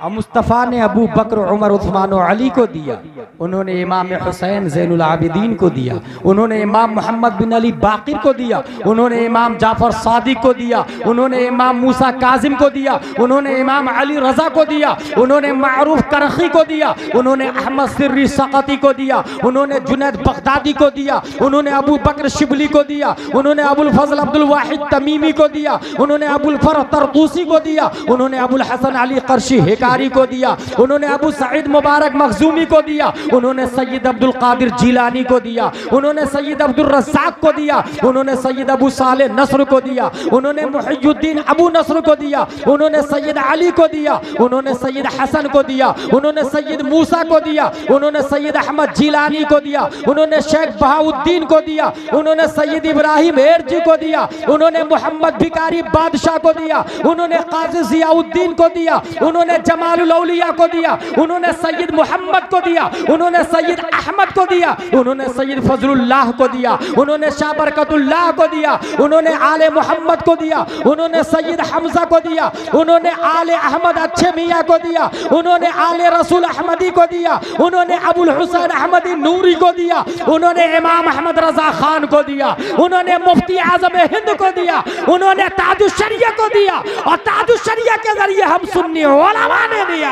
और मुस्तफ़ा ने अबू बकर, उमर, उस्मान और अली को दिया। उन्होंने इमाम हुसैन ज़ैनुल आबिदीन को दिया, उन्होंने इमाम मोहम्मद बिन अली बाकिर को दिया, उन्होंने इमाम जाफर सादिक को दिया, उन्होंने इमाम मूसा काजिम को दिया, उन्होंने इमाम अली रज़ा को दिया, उन्होंने मारूफ करखी को दिया, उन्होंने अहमद सिर्री सकती को दिया, उन्होंने जुनैद बगदादी को दिया, उन्होंने अबू बकर शिबली को दिया, उन्होंने अबुल फजल अब्दुल वाहिद तमीमी को दिया, उन्होंने अबुल फरह तरतूसी को दिया, उन्होंने अबुल हसन अली कर्शी हिलारी को दिया, उन्होंने अबू सईद मुबारक मखजूमी को दिया, उन्होंने सैयद अब्दुल कादिर जिलानी को दिया, उन्होंने सैयद अब्दुल रज़्ज़ाक को दिया, उन्होंने सैयद अबू सालेह नस्र को दिया, उन्होंने मुहियुद्दीन अबू नस्र को दिया, उन्होंने सैयद अली को दिया, उन्होंने सैयद हसन को दिया, उन्होंने सैयद मूसा को दिया, उन्होंने सैयद अहमद जिलानी को दिया, उन्होंने शेख बहाउद्दीन को दिया, उन्होंने सैयद इब्राहिम एरजी को दिया, उन्होंने मोहम्मद भिकारी बादशाह को दिया, उन्होंने काजी जियाउद्दीन को दिया, उन्होंने जमालुल औलिया को दिया, उन्होंने सैयद मोहम्मद को दिया, उन्होंने सैयद अहमद को दिया, उन्होंने सैयद फजलुल्लाह को दिया, उन्होंने शाह बरकतुल्लाह को दिया, उन्होंने आले मोहम्मद को दिया, उन्होंने सैयद हमजा को दिया, उन्होंने आले अहमद अच्छे मियाँ को दिया, उन्होंने आले रसूल अहमदी को दिया, उन्होंने अबुल हुसैन अहमदी नूरी को दिया, उन्होंने इमाम अहमद रजा खान को दिया, उन्होंने मुफ्ती आजम हिंद को दिया, उन्होंने ताजुश शरिया को दिया, और ताजुश शरिया के जरिए हम सुन्नी उलमा ने दिया।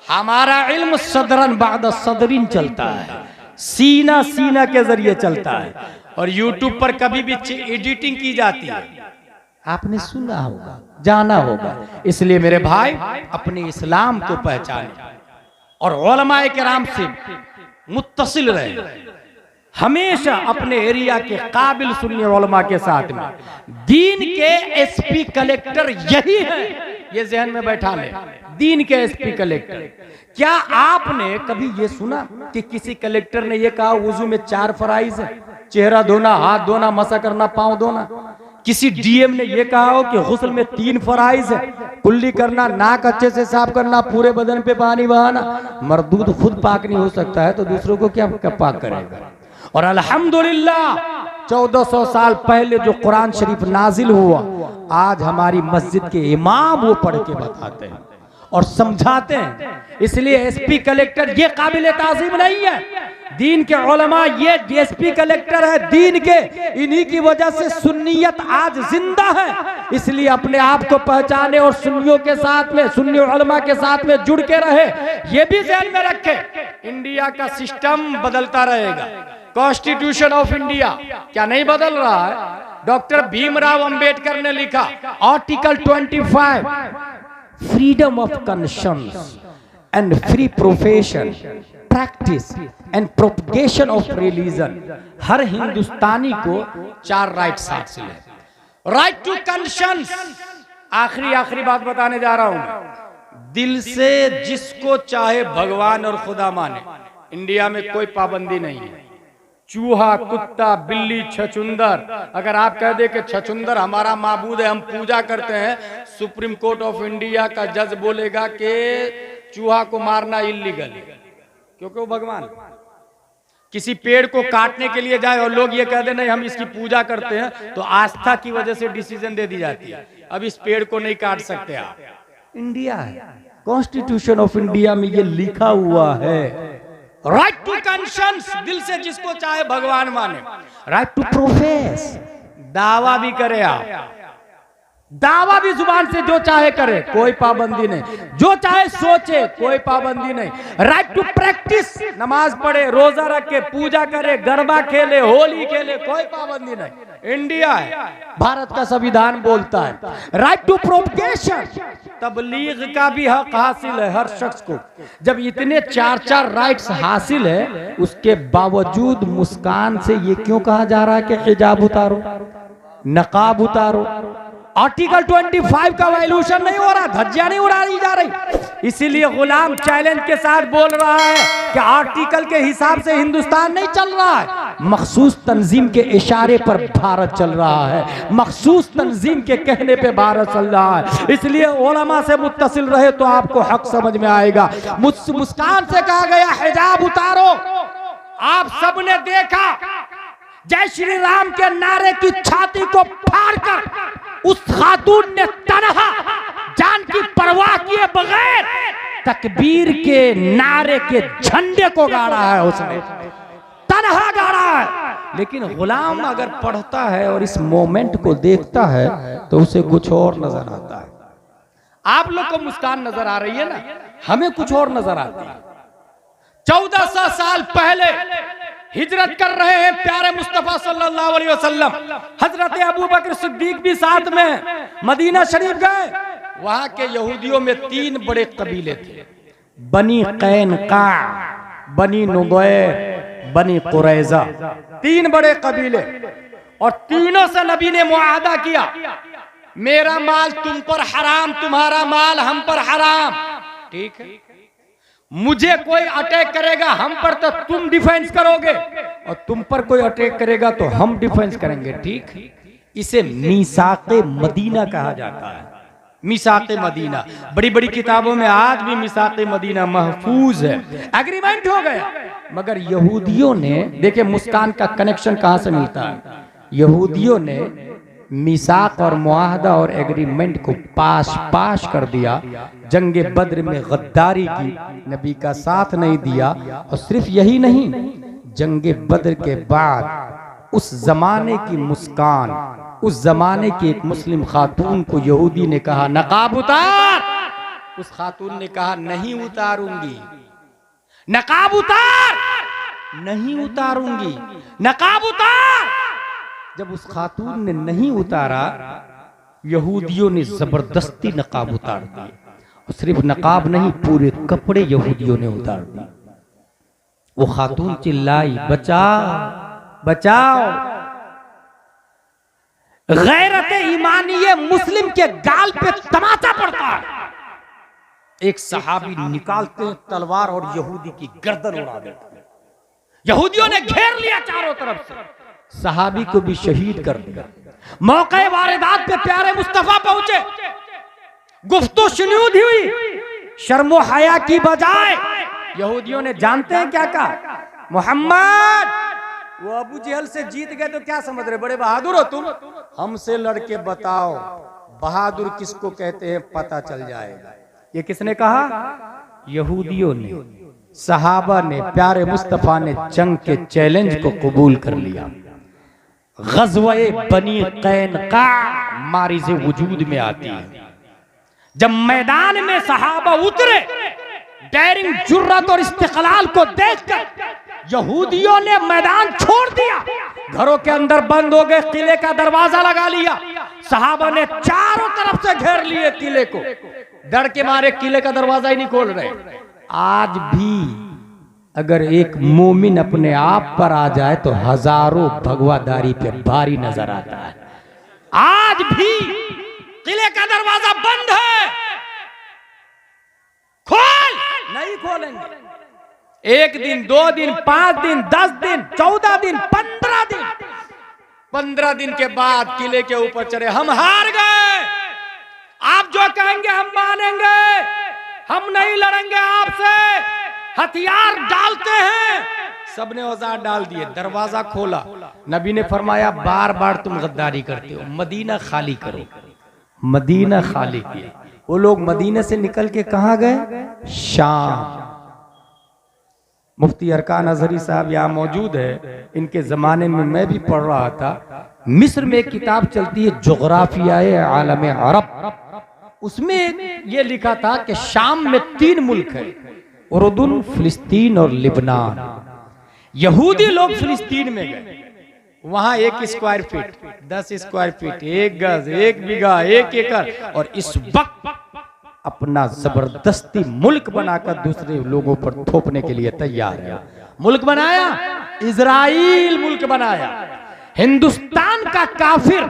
हमारा इल्म सदरन बाद सदरिन चलता है, सीना सीना के जरिए चलता है, और यूट्यूब पर कभी भी एडिटिंग की जाती है, आपने सुना होगा, जाना होगा। इसलिए मेरे भाई अपने इस्लाम को पहचाने और उलमाए किराम से मुत्तसिल रहे, हमेशा अपने एरिया के काबिल सुन्नी उलमा के साथ में। दीन के एसपी कलेक्टर यही है, ये जहन में बैठा ले, दीन के एसपी कलेक्टर। क्या आपने कभी ये सुना कि किसी कलेक्टर ने ये कहा वुजू में 4 फराइज है, चेहरा धोना, हाथ धोना, मसा करना, पांव धोना? किसी डीएम ने ये कहा हो कि गुस्ल में 3 फराइज है, कुल्ली करना, नाक अच्छे से साफ करना, पूरे बदन पे पानी बहाना? मरदूद खुद पाक नहीं हो सकता है तो दूसरों को क्या पाक करेगा? और अल्हम्दुलिल्लाह 1400 साल पहले जो कुरान शरीफ नाजिल हुआ, आज हमारी मस्जिद के इमाम वो पढ़ के बताते हैं और समझाते हैं। इसलिए एसपी कलेक्टर ये काबिल ताज़ीम नहीं है, दीन के उलमा ये एसपी कलेक्टर है दीन के, इन्हीं की वजह से सुन्नियत आज जिंदा है। इसलिए अपने आप को पहचाने और सुन्नियों के साथ में, सुन्नी उलमा के साथ में जुड़ के रहे, ये भी ध्यान में रखे। इंडिया का सिस्टम बदलता रहेगा, कॉन्स्टिट्यूशन ऑफ इंडिया क्या नहीं बदल रहा है? डॉक्टर भीमराव अंबेडकर ने लिखा article 25, freedom of conscience and free profession, practice and propagation of religion. हर हिंदुस्तानी को 4 राइट्स हासिल है। राइट टू कॉन्शियंस, आखिरी बात बताने जा रहा हूं, दिल से जिसको चाहे भगवान और खुदा माने, इंडिया में कोई पाबंदी नहीं है। चूहा, कुत्ता, बिल्ली, छछुंदर, अगर आप कह दे कि छछुंदर हमारा माबूद है, हम पूजा करते हैं, सुप्रीम कोर्ट ऑफ इंडिया का जज बोलेगा कि चूहा को मारना इल्लीगल, क्योंकि वो भगवान। किसी पेड़ को काटने के लिए जाए और लोग ये कह दे नहीं हम इसकी पूजा करते हैं, तो आस्था की वजह से डिसीजन दे दी जाती है, अब इस पेड़ को नहीं काट सकते आप। इंडिया है, कॉन्स्टिट्यूशन ऑफ इंडिया में ये लिखा हुआ है, राइट टू कॉन्शियंस, दिल से जिसको चाहे भगवान माने। राइट टू प्रोफेस, दावा भी करे आप, दावा भी जुबान से जो चाहे करे, कोई पाबंदी नहीं, जो चाहे सोचे, कोई पाबंदी नहीं। राइट टू प्रैक्टिस, नमाज पढ़े, रोजा रखे, पूजा करे, गरबा खेले, होली खेले, कोई पाबंदी नहीं। इंडिया है, भारत का संविधान बोलता है। राइट टू प्रोपगेशन, तबलीग का भी हक हासिल है हर शख्स को। जब इतने 4 राइट्स हासिल है, उसके बावजूद मुस्कान से ये क्यों कहा जा रहा है कि हिजाब उतारो, नकाब उतारो? आर्टिकल 25 का वायलेशन नहीं हो रहा, धज्जियां नहीं उड़ाई जा रही। इसीलिए गुलाम चैलेंज के साथ बोल रहा है कि आर्टिकल के हिसाब से हिंदुस्तान नहीं चल रहा है, मखसूस तंजीम के इशारे पर भारत चल रहा है, मखसूस तंजीम के कहने पे भारत चल रहा है। इसलिए उलमा से मुत्तसिल रहे तो आपको हक समझ में आएगा। मुस्कान से कहा गया हिजाब उतारो, आप सबने देखा जय श्री राम के नारे की छाती को फाड़कर उस खातून ने तन्हा, जान की परवाह किए बगैर तकबीर के नारे के झंडे को गाड़ा है, उसने तन्हा गाड़ा है। लेकिन गुलाम अगर पढ़ता है और इस मोमेंट को देखता है तो उसे कुछ और नजर आता है। आप लोग को मुस्कान नजर आ रही है ना, हमें कुछ और नजर आता है। 1400 साल पहले हिजरत कर रहे हैं प्यारे मुस्तफा सल्लल्लाहु अलैहि वसल्लम। हजरत अबू बकर सिद्दीक भी साथ में मदीना शरीफ गए, वहां के यहूदियों में 3 बड़े कबीले थे, बनी कैनका, बनी नुगैर, बनी कुरैजा। 3 बड़े कबीले, और तीनों से नबी ने मुआहदा किया, मेरा माल तुम पर हराम, तुम्हारा माल हम पर हराम, ठीक है। मुझे कोई अटैक करेगा हम पर तो तुम डिफेंस करोगे, और तुम पर कोई अटैक करेगा तो हम डिफेंस करेंगे, ठीक। इसे मीसाक़े मदीना कहा जाता है। मीसाक़े मदीना, बड़ी बड़ी किताबों में आज भी मीसाक़े मदीना महफूज है। एग्रीमेंट हो गया, मगर यहूदियों ने, देखिए मुस्कान का कनेक्शन कहां से मिलता है, यहूदियों ने मीसाक और मुआहदा और एग्रीमेंट को पाश कर दिया। जंगे बद्र में गद्दारी की, नबी का साथ नहीं दिया, और सिर्फ यही नहीं, जंगे बद्र के बाद उस जमाने की मुस्कान, उस जमाने की एक मुस्लिम खातून को यहूदी ने कहा नकाब उतार, उस खातून ने कहा नहीं उतारूंगी, नकाब उतार, नहीं उतारूंगी, नकाब उतार। जब उस खातून ने नहीं उतारा, यहूदियों ने जबरदस्ती नकाब उतार दिया, और सिर्फ नकाब नहीं, पूरे कपड़े यहूदियों ने उतार दिए। वो खातून चिल्लाई बचाओ बचाओ। गैरत ईमानी मुस्लिम के गाल पे तमाचा पड़ता है। एक सहाबी निकालते हैं तलवार और यहूदी की गर्दन उड़ा देते हैं। यहूदियों ने घेर लिया चारों तरफ से, सहाबी को भी शहीद कर दिया। मौके वारदात पे प्यारे मुस्तफा पहुंचे, गुफ्तो शुनूद हुई, शर्मो हया की बजाय यहूदियों ने जानते हैं क्या कहा, मोहम्मद, वो अबू जहल से जीत गए तो क्या समझ रहे, बड़े बहादुर हो तुम, हमसे लड़के बताओ बहादुर किसको कहते हैं, पता चल जाएगा। ये किसने कहा, यहूदियों ने। सहाबा ने, प्यारे मुस्तफा ने जंग के चैलेंज को कबूल कर लिया। ग़ज़वे बनी कैनका मारिज़े वजूद में आती है। जब मैदान में सहाबा उतरे, डेयरिंग, जुर्रत और इस्तिक़लाल को देखकर यहूदियों ने मैदान छोड़ दिया, घरों के अंदर बंद हो गए, किले का दरवाजा लगा लिया। सहाबा ने चारों तरफ से घेर लिए किले को, डर के मारे किले का दरवाजा ही नहीं खोल रहे। आज भी अगर एक मोमिन अपने आप पर आ जाए तो हजारों भगवादारी पे भारी नजर आता है। आज भी किले का दरवाजा बंद है, खोल, नहीं खोलेंगे। 1 दिन, 2 दिन, 5 दिन, 10 दिन, 14 दिन, 15 दिन, 15 दिन के बाद किले के ऊपर चढ़े, हम हार गए, आप जो कहेंगे हम मानेंगे, हम नहीं लड़ेंगे आपसे, हथियार डालते हैं। सबने औजार डाल दिए, दरवाजा खोला। नबी ने फरमाया बार बार तुम गद्दारी करते हो, मदीना खाली करो। मदीना खाली किया। वो लोग मदीने से निकल के कहां गए, शाम। मुफ्ती अरकान अजहरी साहब यहाँ मौजूद है, इनके जमाने में मैं भी पढ़ रहा था। मिस्र में एक किताब चलती है जोग्राफियाए आलम अरब, उसमें ये लिखा था कि शाम में 3 मुल्क है, उर्दुन, फिलिस्तीन और लिबनान। यहूदी लोग फिलिस्तीन में गए, वहां 1 स्क्वायर फीट, 10 स्क्वायर फीट, 1 गज, 1 बीघा, 1 एकड़, और इस वक्त अपना जबरदस्ती मुल्क बनाकर दूसरे लोगों पर थोपने के लिए तैयार है। मुल्क बनाया, इजराइल मुल्क बनाया। हिंदुस्तान का काफिर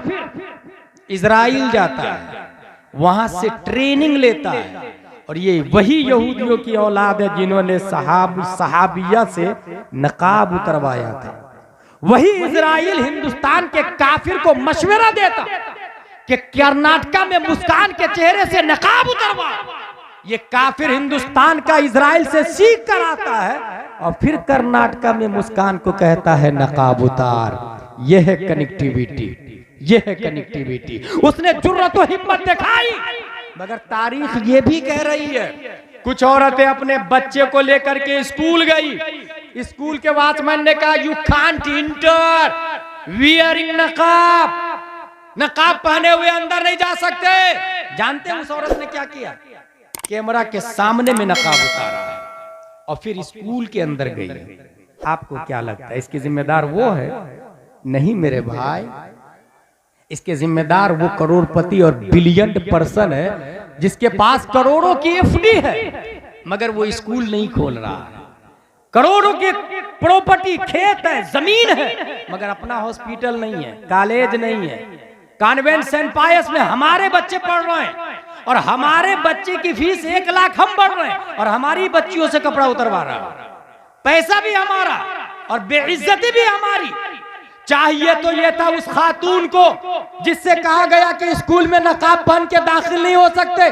इजराइल जाता है, वहां से ट्रेनिंग लेता है, और ये वही यहूदियों की औलाद है जिन्होंने सहाबिया से नकाब उतरवाया था। वही इजराइल हिंदुस्तान के काफिर को मशवरा देता कि कर्नाटका में मुस्कान के चेहरे से नकाब उतरवा। ये काफिर हिंदुस्तान का इजराइल से सीख कर आता है, और फिर कर्नाटका में मुस्कान को कहता है नकाब उतार। यह है कनेक्टिविटी, यह है कनेक्टिविटी। उसने जुर्रत और हिम्मत दिखाई, मगर तारीख ये भी कह रही है, कुछ औरतें अपने बच्चे को लेकर के स्कूल गई। स्कूल के वॉचमैन ने कहा यू कांट इंटर वियरिंग नकाब, नकाब पहने हुए अंदर नहीं जा सकते। जानते हैं उस औरत ने क्या किया, कैमरा के सामने में नकाब उतारा और फिर स्कूल के अंदर गई। आपको क्या लगता है इसकी जिम्मेदार वो है? नहीं मेरे भाई, इसके जिम्मेदार वो करोड़पति और बिलियन पर्सन है जिसके पास करोड़ों की एफडी है मगर वो स्कूल नहीं खोल रहा है, करोड़ों की प्रॉपर्टी, खेत है, जमीन है, मगर अपना हॉस्पिटल नहीं है, कॉलेज नहीं है। कॉन्वेंट सेंट पायस में हमारे बच्चे पढ़ रहे हैं और हमारे बच्चे की फीस 1 लाख हम भर रहे हैं और हमारी बच्चियों से कपड़ा उतरवा रहा है, पैसा भी हमारा और बेइज्जती भी हमारी। चाहिए तो ये था उस खातून को जिससे कहा गया कि स्कूल में नकाब पहन के दाखिल नहीं हो सकते,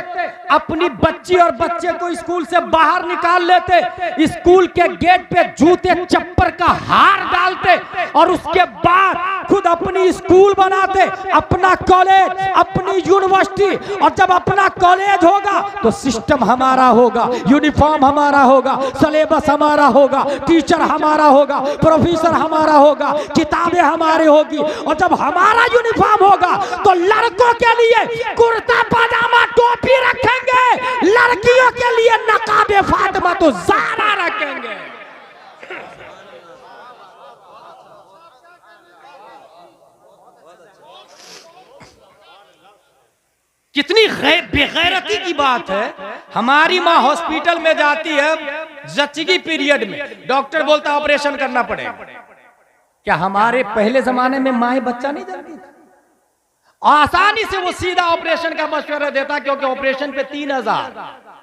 अपनी बच्ची और बच्चे को स्कूल से बाहर निकाल लेते, स्कूल के गेट पे जूते चप्पल का हार डालते और उसके बाद खुद अपनी स्कूल बनाते, अपना कॉलेज, अपनी यूनिवर्सिटी। और जब अपना कॉलेज होगा तो सिस्टम हमारा होगा, यूनिफॉर्म हमारा होगा, सिलेबस हमारा होगा, टीचर हमारा होगा, प्रोफेसर हमारा होगा, किताबें हमारी होगी। और जब हमारा यूनिफॉर्म होगा तो लड़कों के लिए कुर्ता पजामा टोपी रखेंगे, लड़कियों के लिए नकाबे फातिमा तो ज़ारा रखेंगे। कितनी बेगैरती की बात है। हमारी माँ हॉस्पिटल में जाती है जच्ची पीरियड में, डॉक्टर बोलता ऑपरेशन करना पड़ेगा। क्या हमारे पहले जमाने में माँ बच्चा नहीं जानती थी? आसानी से वो सीधा ऑपरेशन का मशवरा देता, क्योंकि ऑपरेशन पे 3000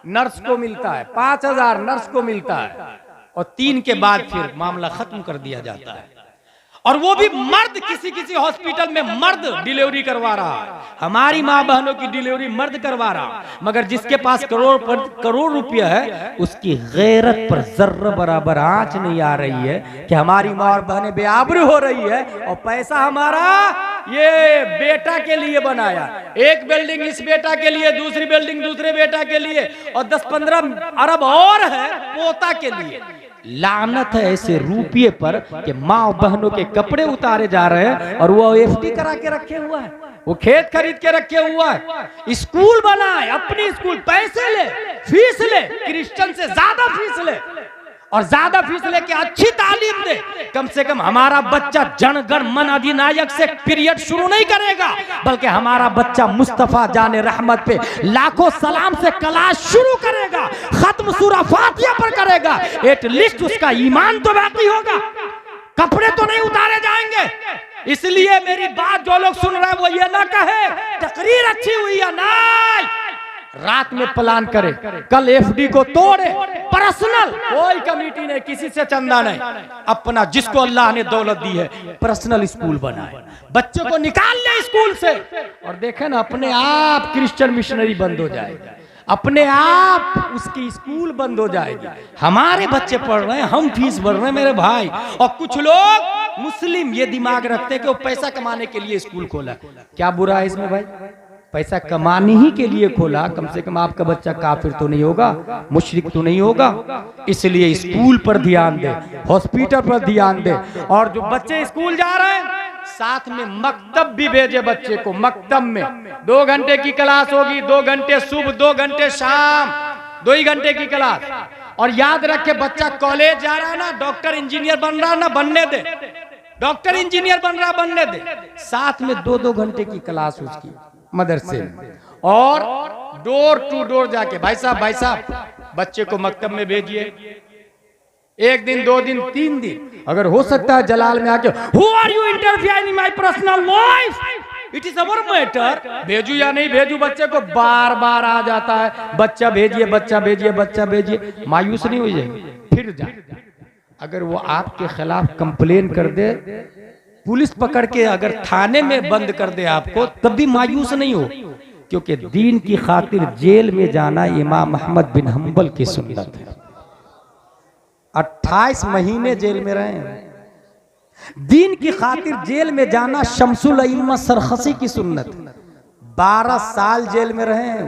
नर्स को मिलता है, 5000 नर्स को मिलता है और 3 के बाद फिर मामला खत्म कर दिया जाता है। और वो भी मर्द, किसी किसी हॉस्पिटल में मर्द डिलीवरी करवा रहा है। हमारी माँ बहनों की डिलीवरी मर्द करवा रहा, मगर जिसके पास करोड़ रुपया है उसकी गैरत पर जर्रा बराबर आंच नहीं आ रही है कि हमारी माँ और बहनें बेआबरू हो रही है और पैसा हमारा ये बेटा के लिए बनाया, एक बिल्डिंग इस बेटा के लिए, दूसरी बिल्डिंग दूसरे बेटा के लिए और 10-15 अरब और है पोता के लिए। लानत है ऐसे रुपये पर कि माँ बहनों के कपड़े उतारे जा रहे हैं और वो एफडी करा के रखे हुआ है, वो खेत खरीद के रखे हुआ है। स्कूल बनाए, अपनी स्कूल, पैसे ले, फीस ले, क्रिश्चियन से ज्यादा फीस ले और ज्यादा फीस लेके अच्छी तालीम दे। कम से कम हमारा बच्चा जन गण मन अधिनायक से पीरियड शुरू नहीं करेगा, बल्कि हमारा बच्चा मुस्तफा जाने रहमत पे लाखों सलाम से क्लास शुरू करेगा, खत्म सूरा फातिहा पर करेगा। एटलीस्ट उसका ईमान तो बाकी होगा, कपड़े तो नहीं उतारे जाएंगे। इसलिए मेरी बात जो लोग सुन रहे हैं वो ये ना कहे तकरीर अच्छी हुई या नहीं, रात में प्लान करे, कल एफडी को तोड़े, पर्सनल, कोई कमेटी नहीं, किसी से चंदा नहीं, अपना जिसको अल्लाह ने दौलत दी है पर्सनल स्कूल बनाए, बच्चों को निकाल ले स्कूल से और देखे ना अपने आप क्रिश्चियन मिशनरी बंद हो जाएगी, अपने आप उसकी स्कूल बंद हो जाएगी। हमारे बच्चे पढ़ रहे हैं, हम फीस भर रहे हैं मेरे भाई। और कुछ लोग मुस्लिम ये दिमाग रखते हैं कि वो पैसा कमाने के लिए स्कूल खोला। क्या बुरा है इसमें भाई? पैसा कमाने ही के लिए खोला, कम से कम आपका बच्चा काफिर तो नहीं होगा, मुशरिक तो नहीं होगा। इसलिए स्कूल पर ध्यान दे, हॉस्पिटल पर ध्यान दे। और जो बच्चे स्कूल जा रहे हैं साथ में मकतब भी भेजे बच्चे को। मकतब में 2 घंटे की क्लास होगी, 2 घंटे सुबह, 2 घंटे शाम, 2 ही घंटे की क्लास। और याद रखे बच्चा कॉलेज जा रहा है ना, डॉक्टर इंजीनियर बन रहा है ना, बनने दे, डॉक्टर इंजीनियर बन रहा बनने दे, साथ में 2-2 घंटे की क्लास उसकी मदरसे में। और डोर टू डोर जाके भाई साहब बच्चे को मकतब में भेजिए, 1 दिन 2 दिन 3 दिन, अगर हो सकता है जलाल में आके who are you interfering in my personal life, it is our matter, भेजू या नहीं भेजू, बच्चे को बार बार आ जाता है बच्चा भेजिए, बच्चा भेजिए, बच्चा भेजिए। मायूस नहीं हो जाएंगे, फिर जा, अगर वो आपके खिलाफ कंप्लेन कर दे, पुलिस पकड़ के अगर थाने में बंद कर दे आपको, तब भी मायूस नहीं हो, क्योंकि दीन की खातिर जेल में जाना इमाम अहमद बिन हंबल की सुन्नत है। 28 महीने जेल में रहे हैं। दीन की खातिर जेल में जाना शमसुल अइम्मा सरखसी की सुन्नत। 12 साल जेल में रहे हैं।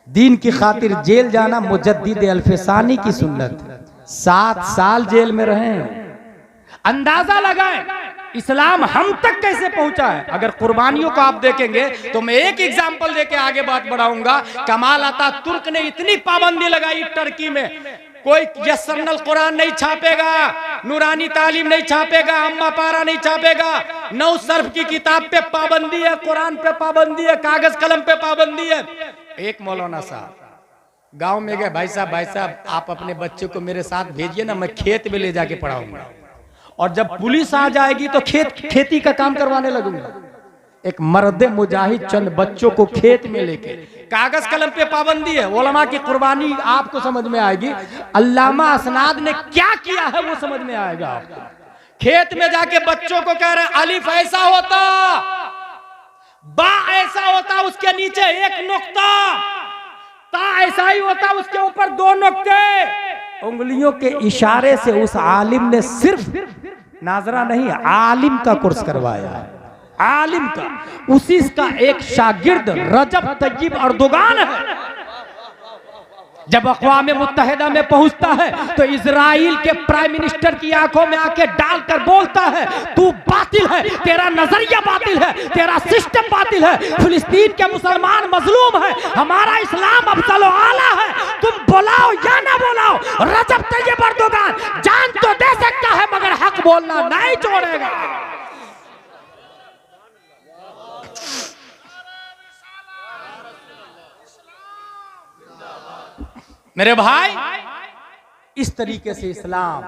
दीन की खातिर जेल जाना मुजद्दिद अल्फसानी की सुन्नत। 7 साल जेल में रहे हैं। अंदाजा लगाएं इस्लाम हम तक कैसे पहुंचा है। अगर कुर्बानियों को आप देखेंगे तो मैं एक एग्जाम्पल देके आगे बात बढ़ाऊंगा। कमाल अतातुर्क ने इतनी पाबंदी लगाई टर्की में, कोई यस्सरनल कुरान नहीं छापेगा, नूरानी तालीम नहीं छापेगा, अम्मा पारा नहीं छापेगा, 9 सर्फ की किताब पे पाबंदी है, कुरान पे पाबंदी है, कागज कलम पे पाबंदी है। एक मौलाना साहब गांव में गए, भाई साहब आप अपने बच्चे को मेरे साथ भेजिए ना, मैं खेत में ले जाके पढ़ाऊंगा, और जब पुलिस आ जाएगी तो खेती का काम करवाने लगूंगा। एक मर्द मुजाहिद चंद बच्चों को खेत में लेके, कागज कलम पे पाबंदी है, उलमा की कुर्बानी आपको समझ में आएगी, अल्लामा असनाद ने क्या किया है वो समझ में आएगा आपको। खेत में जाके बच्चों को कह रहे हैं अलिफ ऐसा होता, बा ऐसा होता, उसके नीचे एक नुक्ता, ता ऐसा ही होता, उसके ऊपर 2 नुक्ते। उंगलियों के इशारे से उस आलिम ने सिर्फ नाजरा नहीं, आलिम का कोर्स करवाया है, आलिम का। उसी का एक शागिर्द रजब तय्यब अर्दोगान है। जब अक़वाम मुत्तहिदा में पहुंचता है तो इजराइल के प्राइम मिनिस्टर की आंखों में आंखें डालकर बोलता है तू बातिल है, तेरा नजरिया बातिल है, तेरा सिस्टम बातिल है, फिलिस्तीन के मुसलमान मजलूम है, हमारा इस्लाम अफजल आला है, तुम बुलाओ या ना बुलाओ, रजब तय्यब अर्दोगान जान तो दे सकता है मगर हक बोलना नहीं छोड़ेगा। मेरे भाई, इस तरीके से इस्लाम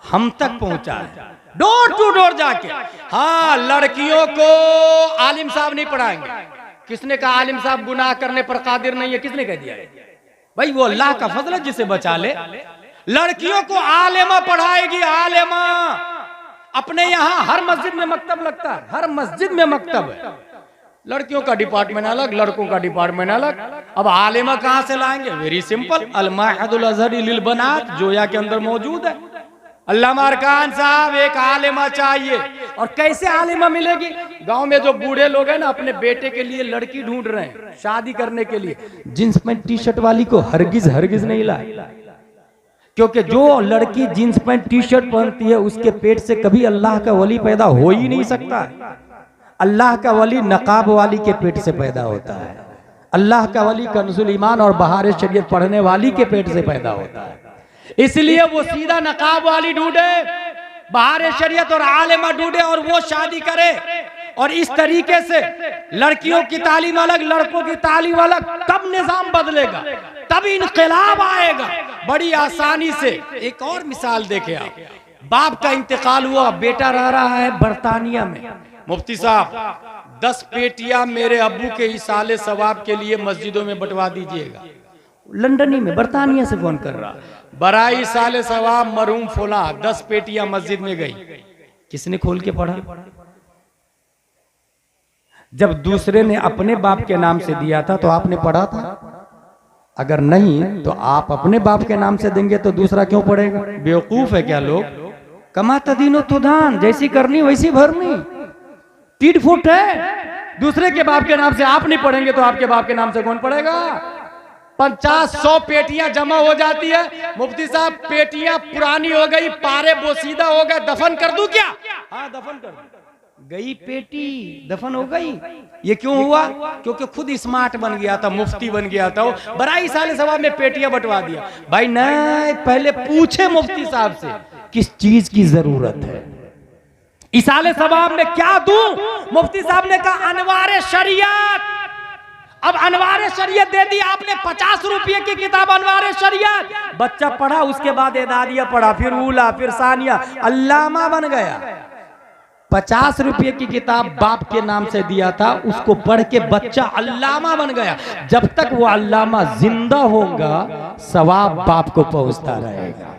हम तक पहुंचा है, डोर टू डोर जाके। हाँ, लड़कियों को आलिम साहब नहीं पढ़ाएंगे। किसने कहा आलिम साहब गुनाह करने पर कादिर नहीं है? किसने कह दिया? भाई वो अल्लाह का फजल है जिसे बचा ले। लड़कियों को आलिमा पढ़ाएगी, आलिमा। अपने यहाँ हर मस्जिद में मकतब लगता है, हर मस्जिद में मकतब है। लड़कियों का डिपार्टमेंट अलग, लड़कों का डिपार्टमेंट अलग। अब आलिमा कहां से लाएंगे? वेरी सिंपल, अल माहिदुल अज़हरी लिल बनात जोया के अंदर मौजूद है। अल्लामा अरकान साहब, एक आलिमा चाहिए। और कैसे आलिमा मिलेगी? गांव में जो बूढ़े लोग हैं ना, अपने बेटे के लिए लड़की ढूंढ रहे हैं शादी करने के लिए, जींस पैंट टी शर्ट वाली को हरगिज नहीं लाए, क्योंकि जो लड़की जींस पैंट टी शर्ट पहनती है उसके पेट से कभी अल्लाह का वली पैदा हो ही नहीं सकता। अल्लाह का वली नकाब वाली के पेट से पैदा होता है। अल्लाह का वली कंजुल ईमान और बहार शरीयत पढ़ने वाली के पेट से पैदा होता है। इसलिए वो सीधा नकाब वाली ढूंढे, बहार शरीयत और आलिमा ढूंढे और वो शादी करे। और इस तरीके से लड़कियों की तालीम अलग, लड़कों की तालीम अलग। तब निजाम बदलेगा, तब इनकलाब आएगा बड़ी आसानी से। एक और मिसाल देखे आप, बाप का इंतकाल हुआ, बेटा रह रहा है बरतानिया में। मुफ्ती साहब 10 पेटियां मेरे अब्बू के इसाले सवाब के लिए मस्जिदों में बंटवा दीजिएगा। लंदन ही में, बरतानिया से फोन कर रहा, बराई इसाले सवाब मरहूम फुला, 10 पेटियां मस्जिद में गई। किसने खोल के पढ़ा? जब दूसरे ने अपने बाप के नाम से दिया था तो आपने पढ़ा था? अगर नहीं तो आप अपने बाप के नाम से देंगे तो दूसरा क्यों पढ़ेगा? बेवकूफ है क्या लोग? कमाता दीनो तो दान, जैसी करनी वैसी भरनी। टीट फुट है। दूसरे के बाप के नाम से आप नहीं पढ़ेंगे तो आपके बाप के नाम से कौन पढ़ेगा? 50-100 पेटियां जमा हो जाती है। मुफ्ती साहब पेटियां पुरानी हो गई, पारे बोसीदा हो गए, दफन कर दूं क्या? हाँ दफन कर दूं। गई पेटी, दफन हो गई। ये क्यों हुआ? क्योंकि खुद स्मार्ट बन गया था, मुफ्ती बन गया था। बराई साले सवाब में पेटियां बंटवा दिया। भाई नहीं, पहले पूछे मुफ्ती साहब से किस चीज की जरूरत है, इसाले सवाब में क्या दूं? मुफ्ती साहब ने कहा अनवारे शरीयत। अब अनवारे शरीयत दे दी आपने, 50 रुपये की किताब अनवारे शरीयत। बच्चा पढ़ा, उसके बाद एदादिया पढ़ा, फिर उला, फिर सानिया, अल्लामा बन गया। 50 रुपये की किताब बाप के नाम से दिया था, उसको पढ़ के बच्चा अल्लामा बन गया। जब तक वो अल्लामा जिंदा होगा सवाब बाप को पहुंचता रहेगा।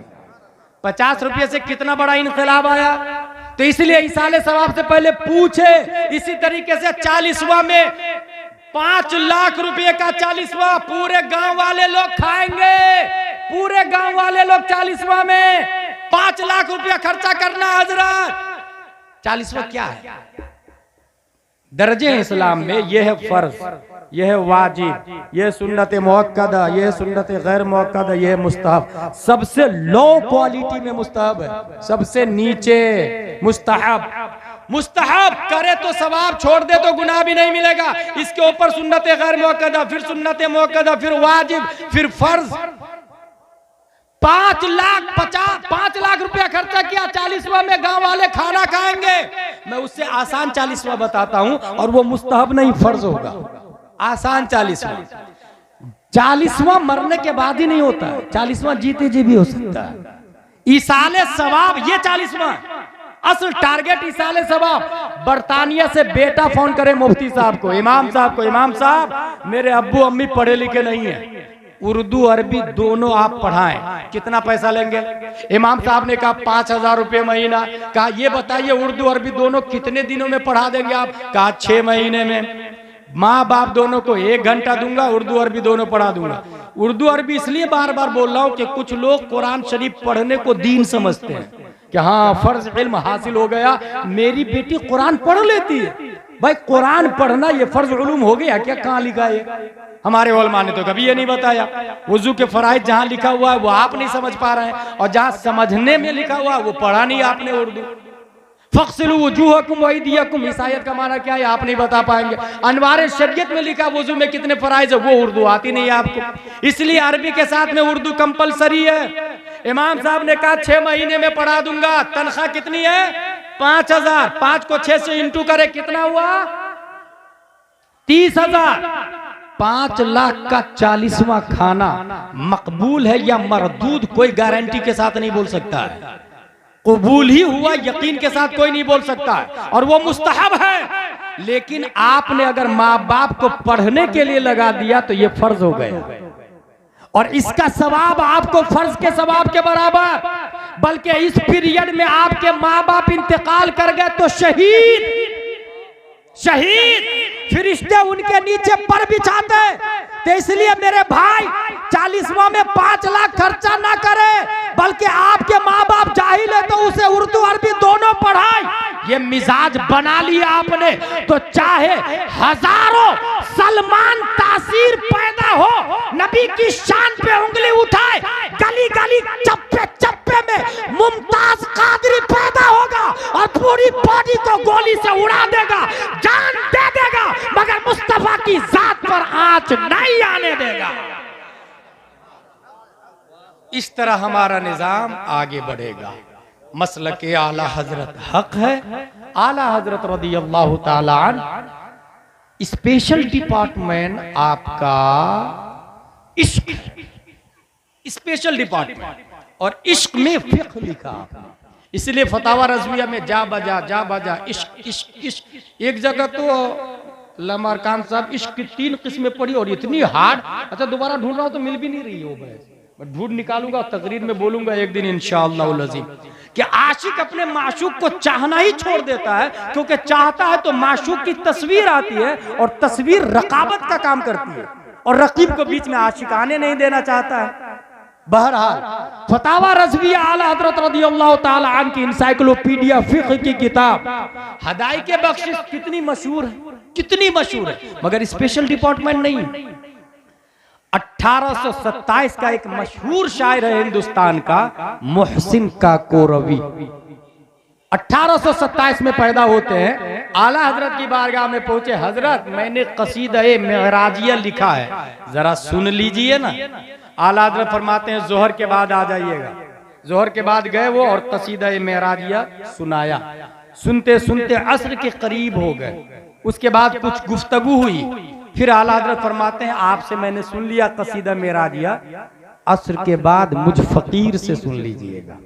50 रुपये से कितना बड़ा इनकलाब आया। तो इसलिए इसाले सवाब से पहले पूछे। इसी तरीके से 40वां में 5 लाख रुपए का 40वां पूरे गांव वाले लोग खाएंगे। पूरे गांव वाले लोग 40वां में 5 लाख रुपया खर्चा करना। हजरत 40वां क्या है? दर्जे हैं इस्लाम में। यह है फर्ज, यह है वाजिब, यह सुन्नत मुअक्कदा, यह सुन्नत गैर मुअक्कदा, यह मुस्तहब। सबसे लो क्वालिटी में मुस्तहब है, सबसे नीचे मुस्तहब। मुस्तहब करे तो सवाब, छोड़ दे तो गुनाह भी नहीं मिलेगा। इसके ऊपर सुन्नत गैर मुअक्कदा, फिर सुन्नत मुअक्कदा, फिर वाजिब, फिर फर्ज। 5 लाख रुपया खर्चा किया, 40वां में गांव वाले खाना खाएंगे। मैं उससे आसान 40वां बताता हूं, और वो मुस्तहब नहीं फर्ज होगा। आसान 40वां 40वां मरने के बाद ही नहीं होता, 40वां जीते जी भी हो सकता है। इसाले सवाब ये 40वां असल टारगेट, इसाले सवाब। बर्तानिया से बेटा फोन करे मुफ्ती साहब को, इमाम साहब को, इमाम साहब मेरे अब्बू अम्मी पढ़े लिखे नहीं है, उर्दू अरबी दोनों आप पढ़ाएं, कितना पैसा लेंगे? इमाम साहब ने कहा 5,000 रुपये महीना। कहा ये बताइए उर्दू अरबी दोनों कितने दिनों में पढ़ा देंगे आप? कहा 6 महीने में। माँ बाप दोनों को 1 घंटा दूंगा, उर्दू अरबी दोनों पढ़ा दूंगा। उर्दू अरबी इसलिए बार बार बोल रहा हूँ कि कुछ लोग कुरान शरीफ पढ़ने को दीन समझते हैं कि हाँ फर्ज इल्म हासिल हो गया, मेरी बेटी कुरान पढ़ लेती है। भाई कुरान पढ़ना ये फर्ज उलूम हो गया क्या? कहाँ लिखा है? हमारे उलमा ने तो कभी ये नहीं बताया। वुजू के फराइज जहाँ लिखा हुआ है वो आप नहीं समझ पा रहे हैं, और जहाँ समझने में लिखा हुआ है वो पढ़ा नहीं आपने उर्दू। फक्सिलू वुजूहकुम वअयदियकुम, इस आयत का माना क्या है आप नहीं बता पाएंगे। अनवार शरीयत में लिखा वुजू में कितने फराइज है वो उर्दू आती नहीं है आपको, इसलिए अरबी के साथ में उर्दू कंपलसरी है। इमाम साहब ने कहा 6 महीने में पढ़ा दूंगा। तनख्वाह कितनी है? 5,000। 5 को 6 से इंटू करे कितना हुआ? 30,000। 5 लाख का 40वां खाना मकबूल है या मरदूद कोई गारंटी के साथ नहीं बोल सकता है। कबूल ही हुआ यकीन के साथ कोई नहीं बोल सकता है, और वो मुस्तहब है। लेकिन आपने अगर माँ बाप को पढ़ने के लिए लगा दिया तो ये फर्ज हो गया, और इसका सवाब आपको फर्ज के सवाब के बराबर, बल्कि इस पीरियड में आपके माँ बाप इंतकाल कर गए तो शहीद फरिश्ते उनके नीचे पर बिछाते। तो इसलिए मेरे भाई 40वां में 5 लाख खर्चा ना करे, बल्कि आपके माँ बाप जाहिल है तो उसे उर्दू अरबी दोनों पढ़ाए। ये मिजाज बना लिया आपने तो चाहे हजारों सलमान तासीर पैदा हो, नबी की शान पे उंगली उठाए, गली गली चप्पे चप्पे में मुमताज कादरी पैदा होगा और पूरी बॉडी को गोली से उड़ा देगा, जान दे देगा, मगर मुस्तफा की जात पर आंच नहीं आने देगा। इस तरह हमारा निजाम आगे बढ़ेगा। मसलक आला हजरत हक है। आला हजरत रदियल्लाहु ताला अन्हु स्पेशल डिपार्टमेंट आपका इश्क, स्पेशल डिपार्टमेंट, और इश्क में फिक्र लिखा। इसलिए फतावा रज़विया में जा बजा इश्क इश्क इश्क। एक जगह तो लमारकान साहब इश्क की 3 किस्में पढ़ी और इतनी हार्ड। अच्छा दोबारा ढूंढ रहा हूं तो मिल भी नहीं रही हो, मैं ढूंढ निकालूंगा, तकरीर में बोलूंगा एक दिन इंशाअल्लाह अज़ीम कि आशिक अपने माशूक को चाहना ही छोड़ देता है, क्योंकि चाहता है तो माशूक की तस्वीर आती है और तस्वीर रकाबत का काम करती है, और रकीब को बीच में आशिक आने नहीं देना चाहता है। बहरहाल फतावा रज़विया आला हज़रत रज़ियल्लाहु ताला अन्हु की इंसाइक्लोपीडिया फिक़्ह की किताब हदायक़े बख्शिश कितनी मशहूर है, कितनी मशहूर है, मगर स्पेशल डिपार्टमेंट नहीं। 1827 का एक मशहूर शायर है हिंदुस्तान का, मोहसिन काकोरवी। 1827 में पैदा होते हैं। आला हजरत की बारगाह में पहुंचे, हजरत मैंने कसीदा-ए मेराजिया लिखा है, जरा सुन लीजिए ना। आला हजरत फरमाते हैं जोहर के बाद आ जाइएगा। जोहर के बाद गए वो और कसीदा-ए मेराजिया सुनाया। सुनते सुनते असर के करीब हो गए। उसके बाद कुछ गुफ्तगू हुई, फिर आला हजरत फरमाते हैं आपसे मैंने सुन लिया कसीदा मेराजिया, असर के बाद मुझ फकीर से सुन लीजिएगा।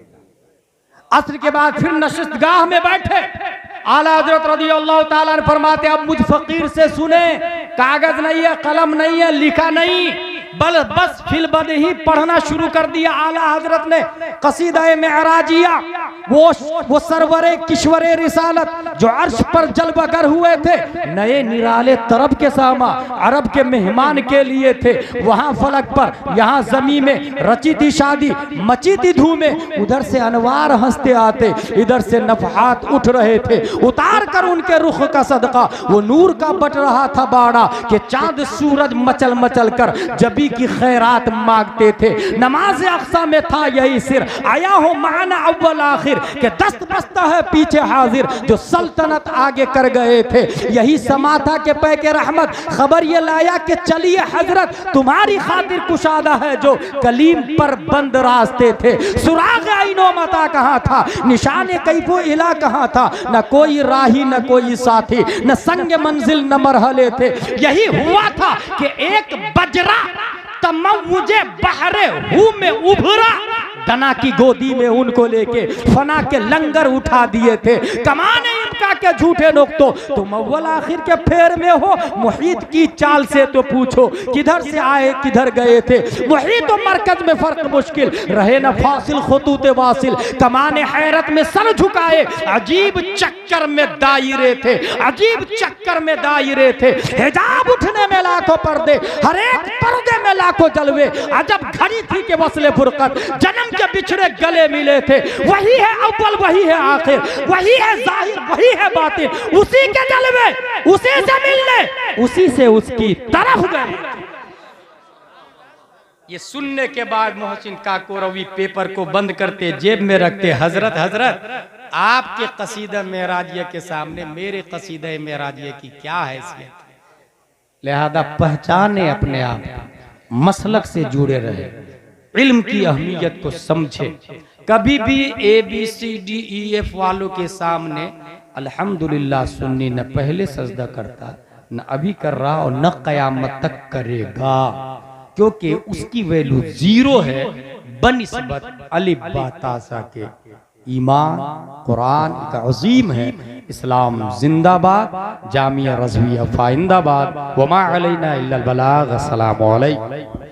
असर के बाद फिर नशिस्तगाह में बैठे, आला हजरत रज़ियल्लाहु ताला अन्हु फरमाते अब मुझ फकीर से सुने, कागज नहीं है, कलम नहीं है, लिखा नहीं, बस फिलबद ही पढ़ना शुरू कर दिया। आला हजरत ने कसीदा-ए मेराजिया, वो सरवरे किश्वरे रिसालत जो अर्श पर जलवागर हुए थे, नए निराले तरब के सामा अरब के मेहमान के लिए थे। वहां फलक पर यहाँ जमीन में रची थी शादी, मची थी धूमें, उधर से अनवार हंसते आते, इधर से नफहात उठ रहे थे। उतार कर उनके रुख का सदका वो नूर का बट रहा था बाड़ा, कि चांद सूरज मचल मचल कर जबी की खैरात मांगते थे। नमाज अक्सा में था यही सिर, आया हो माना अव्वल आखिर, के दस्त बस्ता है पीछे हाजिर, जो सल्तनत आगे कर गए थे। यही समा था के पैके रहमत खबर ये लाया कि चलिए हजरत तुम्हारी खातिर कुशादा है जो कलीम पर बंद रास्ते थे। सुराग आइनो मता कहाँ था, निशाने कैफो इला कहाँ था, न कोई राही न कोई साथी, न संग मंजिल न मरहले थे। यही हुआ था कि एक बजरा तमव्वुजे बहरे हूँ में उभरा, दना की गोदी में उनको लेके फना के लंगर उठा दिए थे। कमाने इनका के झूठे लोग तो तुम अव्वल आखिर के फेर में हो। मुहीत की चाल से तो पूछो किधर से आए किधर गए थे। मुहीत और मरकज में फर्क मुश्किल रहे न फासिल खुतूत वासिल। कमाने हैरत में सर झुकाए, अजीब चक्कर में दायरे थे, अजीब चक्कर में दायरे थे। हिजाब उठने में लाखों पर्दे, हर एक पर्दे में लाखों जलवे। अजब घड़ी थी कि वस्ले फुरकत, जन्म के बिछड़े गले मिले थे। वही है अव्वल, वही है आखिर, वही है जाहिर, वही है बातिन। उसी के जलवे, उसी से मिलने, उसी से उसकी तरफ गए। ये सुनने के बाद मोहसिन काकोरवी पेपर को बंद करते, जेब में रखते। हजरत हजरत आपके कसीदा मेराजिया के सामने मेरे कसीदा मेराजिया की क्या हैसियत है। लिहाजा पहचाने अपने आप, मसलक से जुड़े रहे, इल्म की अहमियत को समझे। कभी भी ABCDEF वालों के सामने अल्हम्दुलिल्लाह सुन्नी न पहले सजदा करता, न अभी कर रहा और न क़यामत तक करेगा, क्योंकि उसकी वैल्यू जीरो है बनिस्बत अलिफ बा ता सा के। ईमान कुरान एक अजीम है। इस्लाम जिंदाबाद, जामिया रज़विया फाइंदाबाद। वमा अलैना इल्लल बलाग। अस्सलामु अलैकुम।